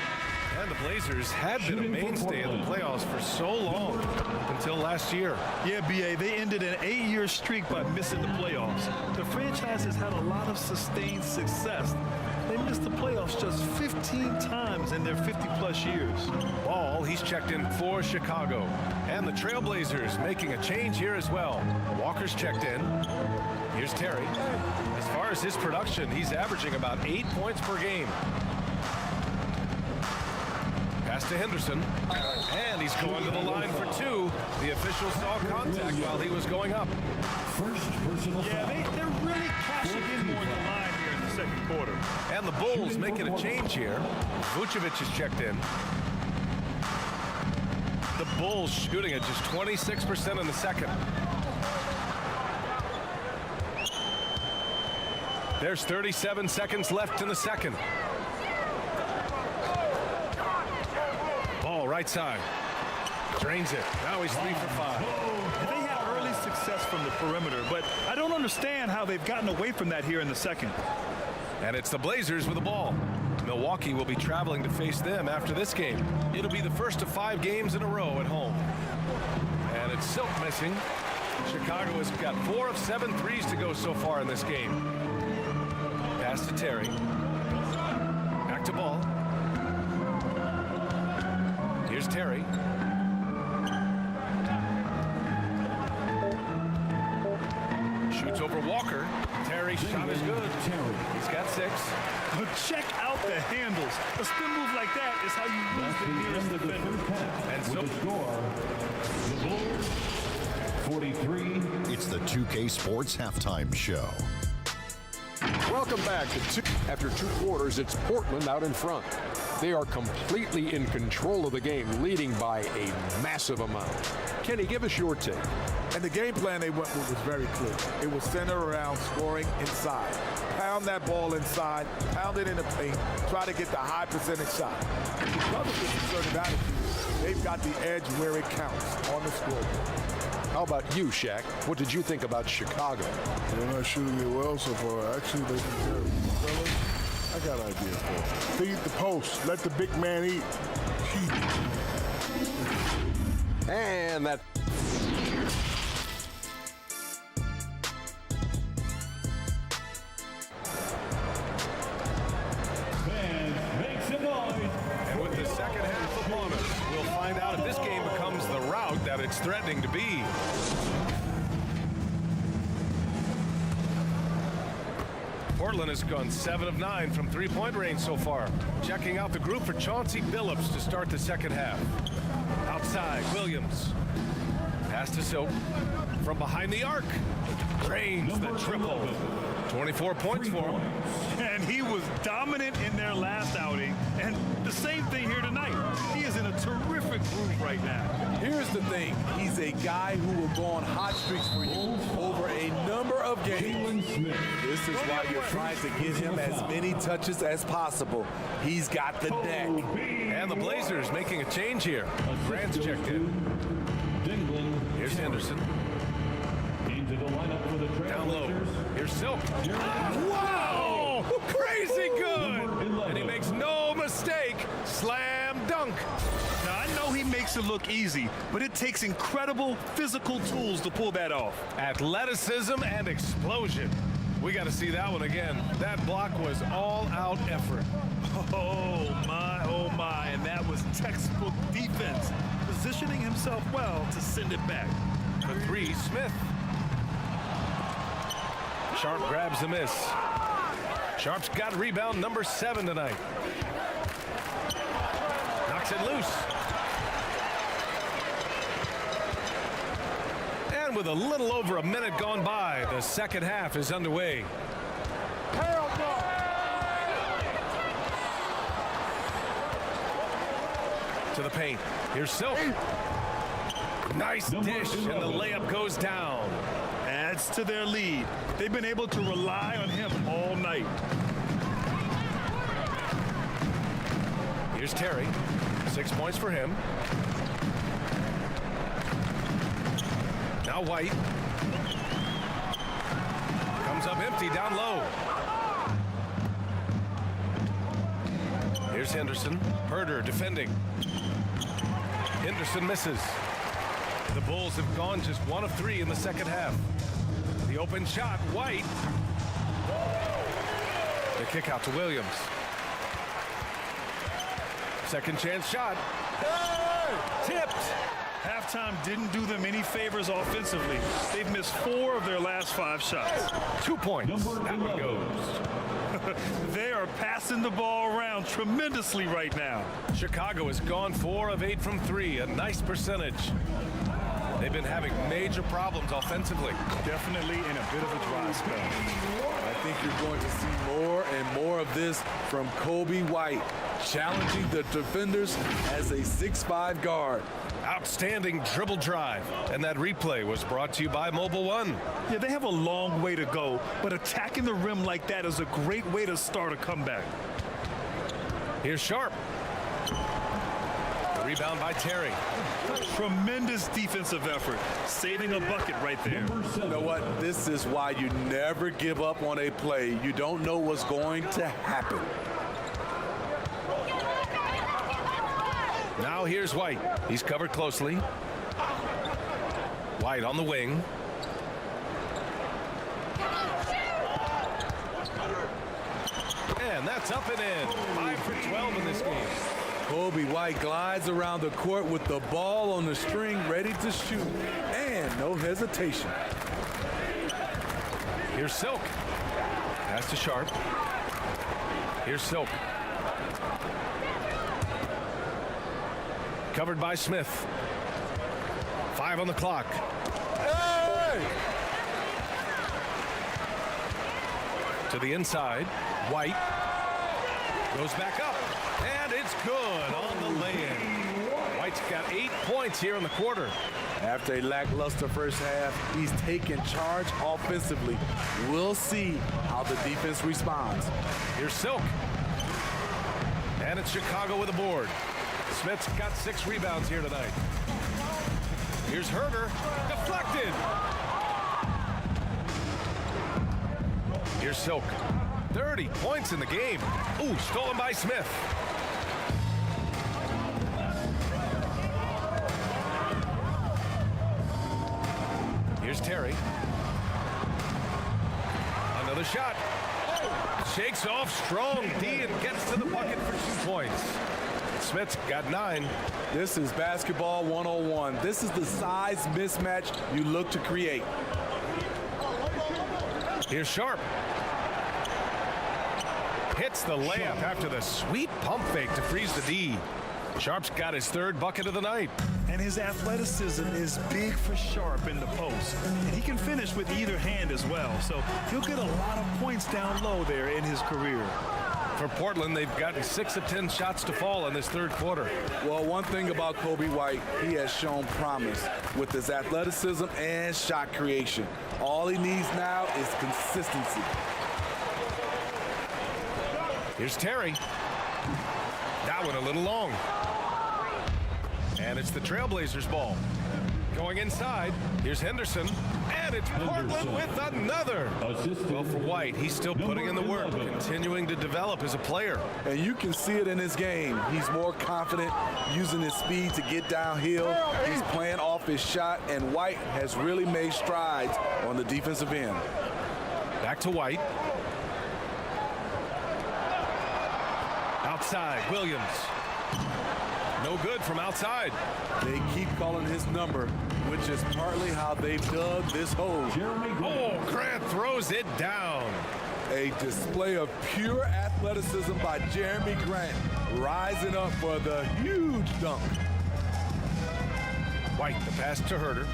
And the Blazers had been a mainstay of the playoffs for so long, until last year. Yeah, B.A., they ended an 8-year streak by missing the playoffs. The franchise has had a lot of sustained success. They missed the playoffs just 15 times in their 50-plus years. Ball, he's checked in for Chicago. And the Trailblazers making a change here as well. Walker's checked in. Here's Terry. As far as his production, he's averaging about 8 points per game. Pass to Henderson. And he's going to the line for 2. The official saw contact while he was going up. First personal foul. Yeah, they're really cashing in more in the line here in the second quarter. And the Bulls making a change here. Vucevic is checked in. The Bulls shooting at just 26% in the second. There's 37 seconds left in the second. Ball right side. Drains it. Now he's 3 for 5. They had early success from the perimeter, but I don't understand how they've gotten away from that here in the second. And it's the Blazers with the ball. Milwaukee will be traveling to face them after this game. It'll be the first of 5 games in a row at home. And it's Silk missing. Chicago has got 4 of 7 threes to go so far in this game. Pass to Terry. Back to Ball. Here's Terry. Shoots over Walker. Terry's shot is good. He's got 6. But check out the handles. A spin move like that is how you lose the nearest defender. And so the score, the Bulls, 43. It's the 2K Sports Halftime Show. Welcome back to after 2 quarters. It's Portland out in front. They are completely in control of the game, leading by a massive amount. Kenny, give us your take. And the game plan they went with was very clear. It was centered around scoring inside. Pound that ball inside, pound it in the paint, try to get the high percentage shot. Because of this concerted attitude, they've got the edge where it counts on the scoreboard. How about you, Shaq? What did you think about Chicago? They're not shooting it well so far. Actually, they've been terrible. Fellas, I got an idea for it. Feed the post. Let the big man eat. And that... And with the second half upon us, we'll find out if this game becomes the rout that it's threatening to be. Portland has gone 7 of 9 from three-point range so far. Checking out the group for Chauncey Billups to start the second half. Outside, Williams. Pass to Silk. From behind the arc. Drains the triple. 24 points for him. And he was dominant in their last outing. And the same thing here tonight. He is in a terrific groove right now. Here's the thing. He's a guy who will go on hot streaks for you over a number of games. This is why you're trying to get him as many touches as possible. He's got the deck. And the Blazers making a change here. Grant's checked in. Here's Henderson. Down low. Here's Silk. Wow! Crazy good! And he makes no mistake. Slam dunk. Now, I know he makes it look easy, but it takes incredible physical tools to pull that off. Athleticism and explosion. We got to see that one again. That block was all-out effort. Oh, my. And that was textbook defense. Positioning himself well to send it back. The three, Smith. Sharp grabs the miss. Sharp's got rebound number 7 tonight. Knocks it loose. And with a little over a minute gone by, the second half is underway. To the paint. Here's Silk. Nice dish, and the layup goes down. Adds to their lead. They've been able to rely on him all night. Here's Terry. 6 points for him. Now White. Comes up empty down low. Here's Henderson. Herder defending. Henderson misses. The Bulls have gone just 1 of 3 in the second half. The open shot, White. The kick out to Williams. Second chance shot. Tipped. Halftime didn't do them any favors offensively. They've missed 4 of their last 5 shots. 2 points. That one goes. They are passing the ball around tremendously right now. Chicago has gone 4 of 8 from 3, a nice percentage. They've been having major problems offensively. Definitely in a bit of a dry spell. I think you're going to see more and more of this from Coby White, challenging the defenders as a 6'5" guard. Outstanding dribble drive. And that replay was brought to you by Mobile One. Yeah, they have a long way to go, but attacking the rim like that is a great way to start a comeback. Here's Sharp. The rebound by Terry. Tremendous defensive effort, saving a bucket right there. You know what? This is why you never give up on a play. You don't know what's going to happen. Now here's White. He's covered closely. White on the wing. And that's up and in. 5 for 12 in this game. Coby White glides around the court with the ball on the string, ready to shoot, and no hesitation. Here's Silk. Pass to Sharp. Here's Silk. Covered by Smith. 5 on the clock. Hey! To the inside. White goes back up. And it's It's good on the lay-in. White's got 8 points here in the quarter. After a lackluster first half, he's taken charge offensively. We'll see how the defense responds. Here's Silk. And it's Chicago with a board. Smith's got 6 rebounds here tonight. Here's Herder. Deflected. Here's Silk. 30 points in the game. Ooh, stolen by Smith. Here's Terry. Another shot. Oh, shakes off strong D and gets to the bucket for 2 points. Smith's got 9. This is basketball 101. This is the size mismatch you look to create. Here's Sharp. Hits the layup after the sweet pump fake to freeze the D. Sharp's got his 3rd bucket of the night. And his athleticism is big for Sharp in the post. And he can finish with either hand as well. So he'll get a lot of points down low there in his career. For Portland, they've gotten 6 of 10 shots to fall in this 3rd quarter. Well, one thing about Kobe White, he has shown promise with his athleticism and shot creation. All he needs now is consistency. Here's Terry. That one a little long. And it's the Trailblazers' ball. Going inside, here's Henderson. And it's Portland with another. Well, for White, he's still putting in the work, continuing to develop as a player. And you can see it in his game. He's more confident, using his speed to get downhill. He's playing off his shot, and White has really made strides on the defensive end. Back to White. Outside, Williams. No good from outside. They keep calling his number, which is partly how they've dug this hole. Oh, Grant throws it down. A display of pure athleticism by Jeremy Grant, rising up for the huge dunk. White, the pass to Herder.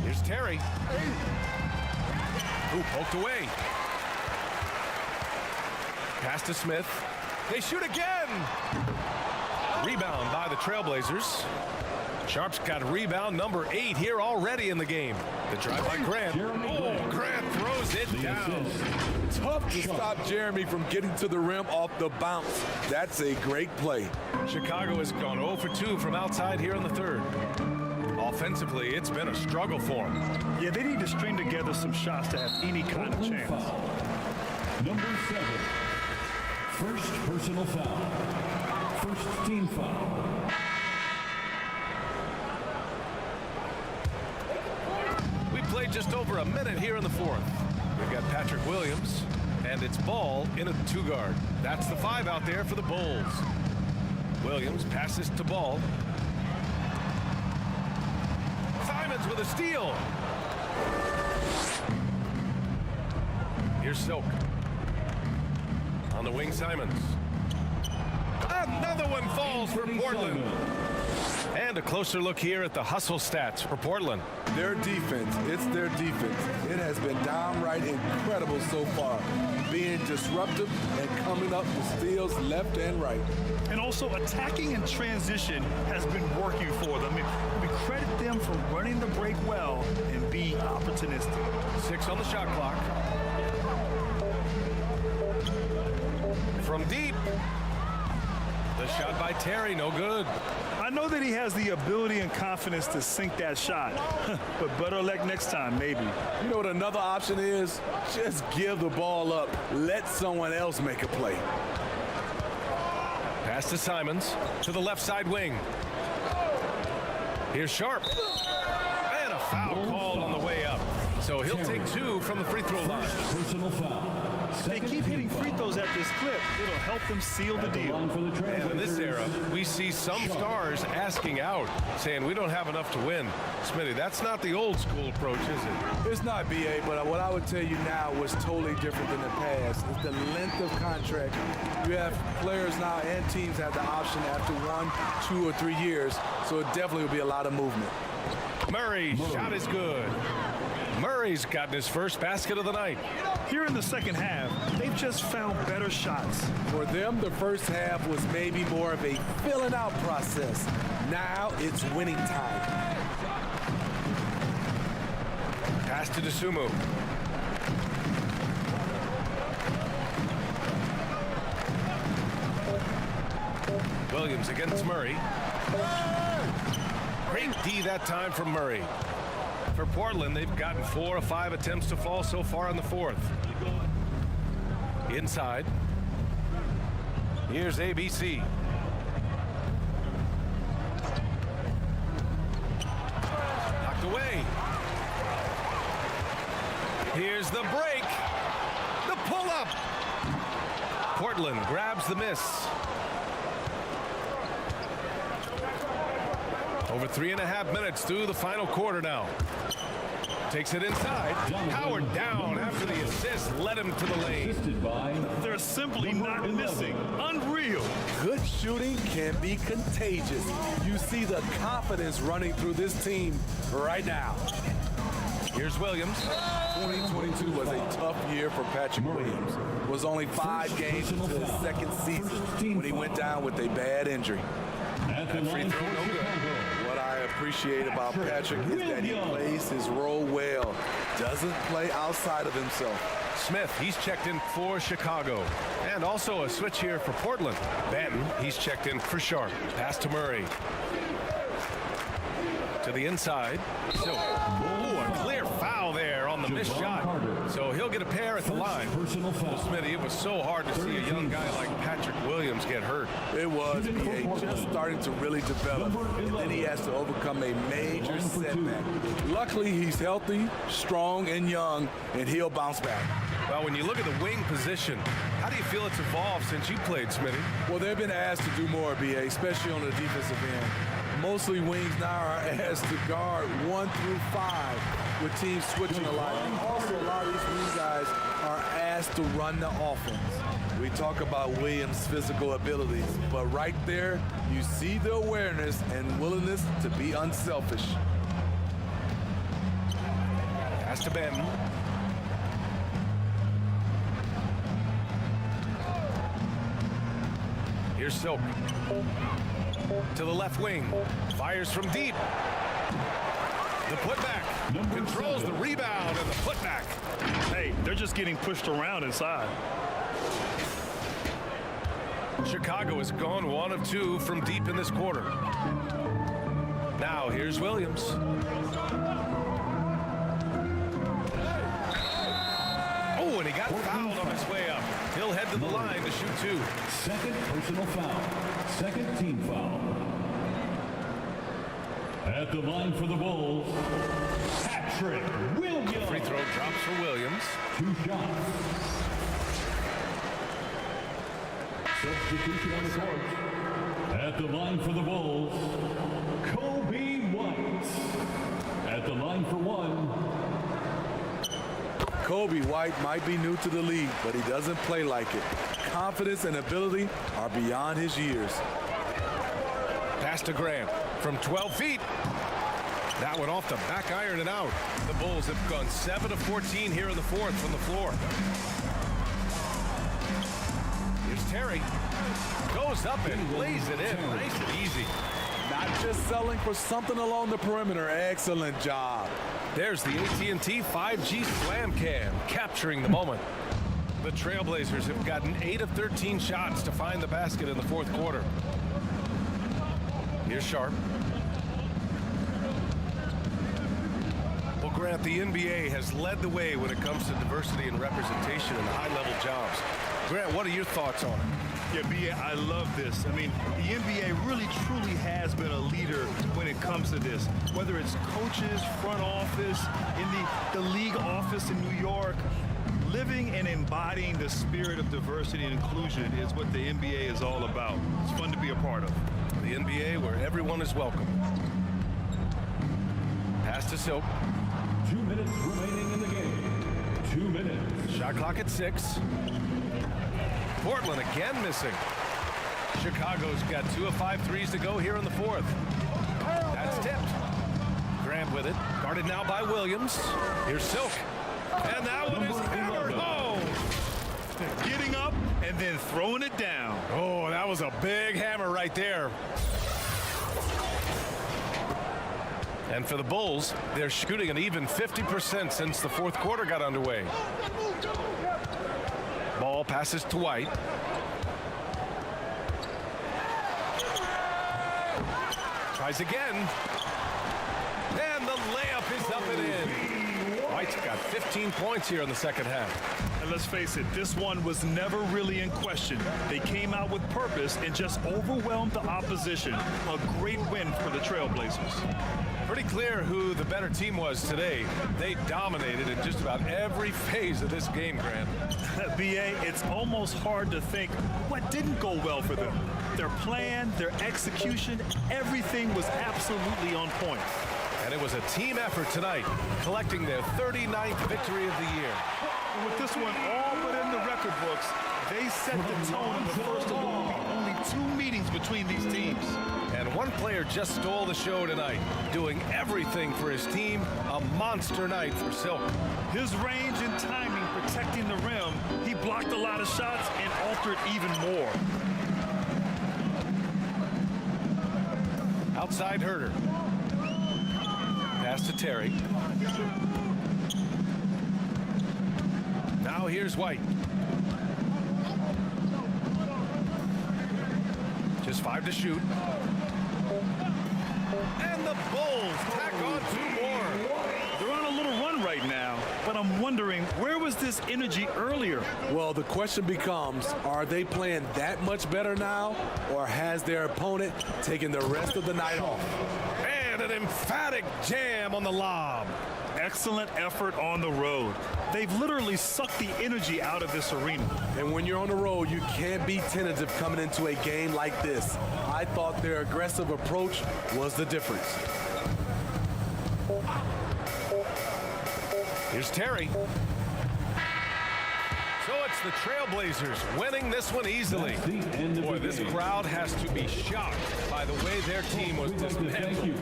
Here's Terry. Ooh, poked away. Pass to Smith. They shoot again. Rebound by the Trailblazers. Sharp's got rebound number 8 here already in the game. The drive by Grant. Oh, Grant throws it down. Tough to stop Jeremy from getting to the rim off the bounce. That's a great play. Chicago has gone 0 for 2 from outside here in the 3rd. Offensively, it's been a struggle for them. Yeah, they need to string together some shots to have any kind of chance. Number 7. First personal foul. First team foul. We played just over a minute here in the 4th. We've got Patrick Williams, and it's Ball in a 2-guard. That's the 5 out there for the Bulls. Williams passes to Ball. Simons with a steal. Here's Silk. On the wing, Simons. Another one falls for Portland. And a closer look here at the hustle stats for Portland. Their defense, it's their defense. It has been downright incredible so far, being disruptive and coming up with steals left and right. And also attacking in transition has been working for them. We credit them for running the break well and being opportunistic. 6 on the shot clock. From deep. The shot by Terry, no good. I know that he has the ability and confidence to sink that shot, but better luck next time, maybe. You know what another option is? Just give the ball up. Let someone else make a play. Pass to Simons to the left side wing. Here's Sharp. And a foul called on the way up. So he'll take 2 from the free throw line. Personal foul. If they keep hitting free throws at this clip, it'll help them seal the deal. And in this era, we see some stars asking out, saying we don't have enough to win. Smitty, that's not the old school approach, is it? It's not, BA, but what I would tell you now was totally different than the past. It's the length of contract. You have players now and teams have the option after 1, 2, or 3 years, so it definitely will be a lot of movement. Murray, shot is good. Murray's gotten his first basket of the night. Here in the second half, they've just found better shots. For them, the first half was maybe more of a filling out process. Now it's winning time. Pass to DeSumo. Williams against Murray. Great D that time from Murray. For Portland, they've gotten 4 of 5 attempts to fall so far in the fourth. Inside. Here's ABC. Knocked away. Here's the break. The pull-up. Portland grabs the miss. Over 3.5 minutes through the final quarter now. Takes it inside. Howard down after the assist led him to the lane. They're simply not missing. Unreal. Good shooting can be contagious. You see the confidence running through this team right now. Here's Williams. 2022 was a tough year for Patrick Williams. It was only 5 games into his second season when he went down with a bad injury. That free throw no good. What I appreciate about Patrick is that he plays his role well, doesn't play outside of himself. Smith, he's checked in for Chicago. And also a switch here for Portland. Banton, he's checked in for Sharp. Pass to Murray. To the inside. So, a clear foul there on the missed shot. So he'll get a pair at the line. Well, Smitty, it was so hard to see a young guy like Patrick Williams get hurt. It was, PA, just starting to really develop. And then he has to overcome a major setback. Luckily, he's healthy, strong, and young, and he'll bounce back. Well, when you look at the wing position, how do you feel it's evolved since you played, Smitty? Well, they've been asked to do more, BA, especially on the defensive end. Mostly wings now are asked to guard 1 through 5 with teams switching a lot. And also, a lot of these wing guys are asked to run the offense. We talk about Williams' physical abilities, but right there, you see the awareness and willingness to be unselfish. Pass to Banton. Here's Silk. To the left wing. Fires from deep. The putback. Controls the rebound and the putback. Hey, they're just getting pushed around inside. Chicago has gone 1 of 2 from deep in this quarter. Now here's Williams. Oh, and he got fouled on his way up. He'll head to the line to shoot 2. Second personal foul. Second team foul. At the line for the Bulls, Patrick Williams. Free throw drops for Williams. 2 shots. Substitution on the court. At the line for the Bulls, Kobe White. At the line for 1. Kobe White might be new to the league, but he doesn't play like it. Confidence and ability are beyond his years. Pass to Grant from 12 feet. That one off the back iron and out. The Bulls have gone 7 of 14 here in the fourth from the floor. Here's Terry. Goes up and lays it in. Nice and easy. Not just selling for something along the perimeter. Excellent job. There's the AT&T 5G Slam Cam, capturing the moment. The Trailblazers have gotten 8 of 13 shots to find the basket in the fourth quarter. Here's Sharp. Well, Grant, the NBA has led the way when it comes to diversity and representation in high-level jobs. Grant, what are your thoughts on it? Yeah, BA, I love this. I mean, the NBA really, truly has been a leader when it comes to this. Whether it's coaches, front office, in the league office in New York, living and embodying the spirit of diversity and inclusion is what the NBA is all about. It's fun to be a part of. The NBA where everyone is welcome. Pass to Silk. 2 minutes remaining in the game. 2 minutes. Shot clock at 6. Portland again missing. Chicago's got 2 of 5 threes to go here in the fourth. That's tipped. Grant with it. Guarded now by Williams. Here's Silk. And that one is hammered home. Getting up and then throwing it down. Oh, that was a big hammer right there. And for the Bulls, they're shooting an even 50% since the fourth quarter got underway. Ball passes to White. Tries again. And the layup is up and in. White's got 15 points here in the second half. And let's face it, this one was never really in question. They came out with purpose and just overwhelmed the opposition. A great win for the Trailblazers. Pretty clear who the better team was today. They dominated in just about every phase of this game, Grant. BA, it's almost hard to think what didn't go well for them. Their plan, their execution, everything was absolutely on point. And it was a team effort tonight, collecting their 39th victory of the year. With this one all but in the record books, they set the tone in the first of what will be only 2 meetings between these teams. And one player just stole the show tonight, doing everything for his team. A monster night for Silk. His range and timing protecting the rim, he blocked a lot of shots and altered even more. Outside Herder. Pass to Terry. Now here's White. Just 5 to shoot. And the Bulls tack on 2 more. They're on a little run right now, but I'm wondering, where was this energy earlier? Well, the question becomes, are they playing that much better now, or has their opponent taken the rest of the night off? And an emphatic jam on the lob. Excellent effort on the road. They've literally sucked the energy out of this arena. And when you're on the road, you can't be tentative coming into a game like this. I thought their aggressive approach was the difference. Here's Terry. So it's the Trailblazers winning this one easily. Boy, this crowd has to be shocked by the way their team was dismantled.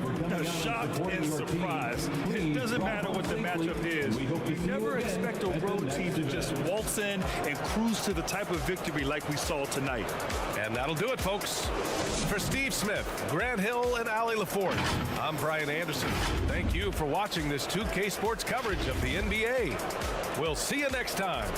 Shocked and surprised. It doesn't matter what the matchup is. You never expect a road team to just waltz in and cruise to the type of victory like we saw tonight. And that'll do it, folks. For Steve Smith, Grant Hill, and Allie LaForge, I'm Brian Anderson. Thank you for watching this 2K Sports coverage of the NBA. We'll see you next time.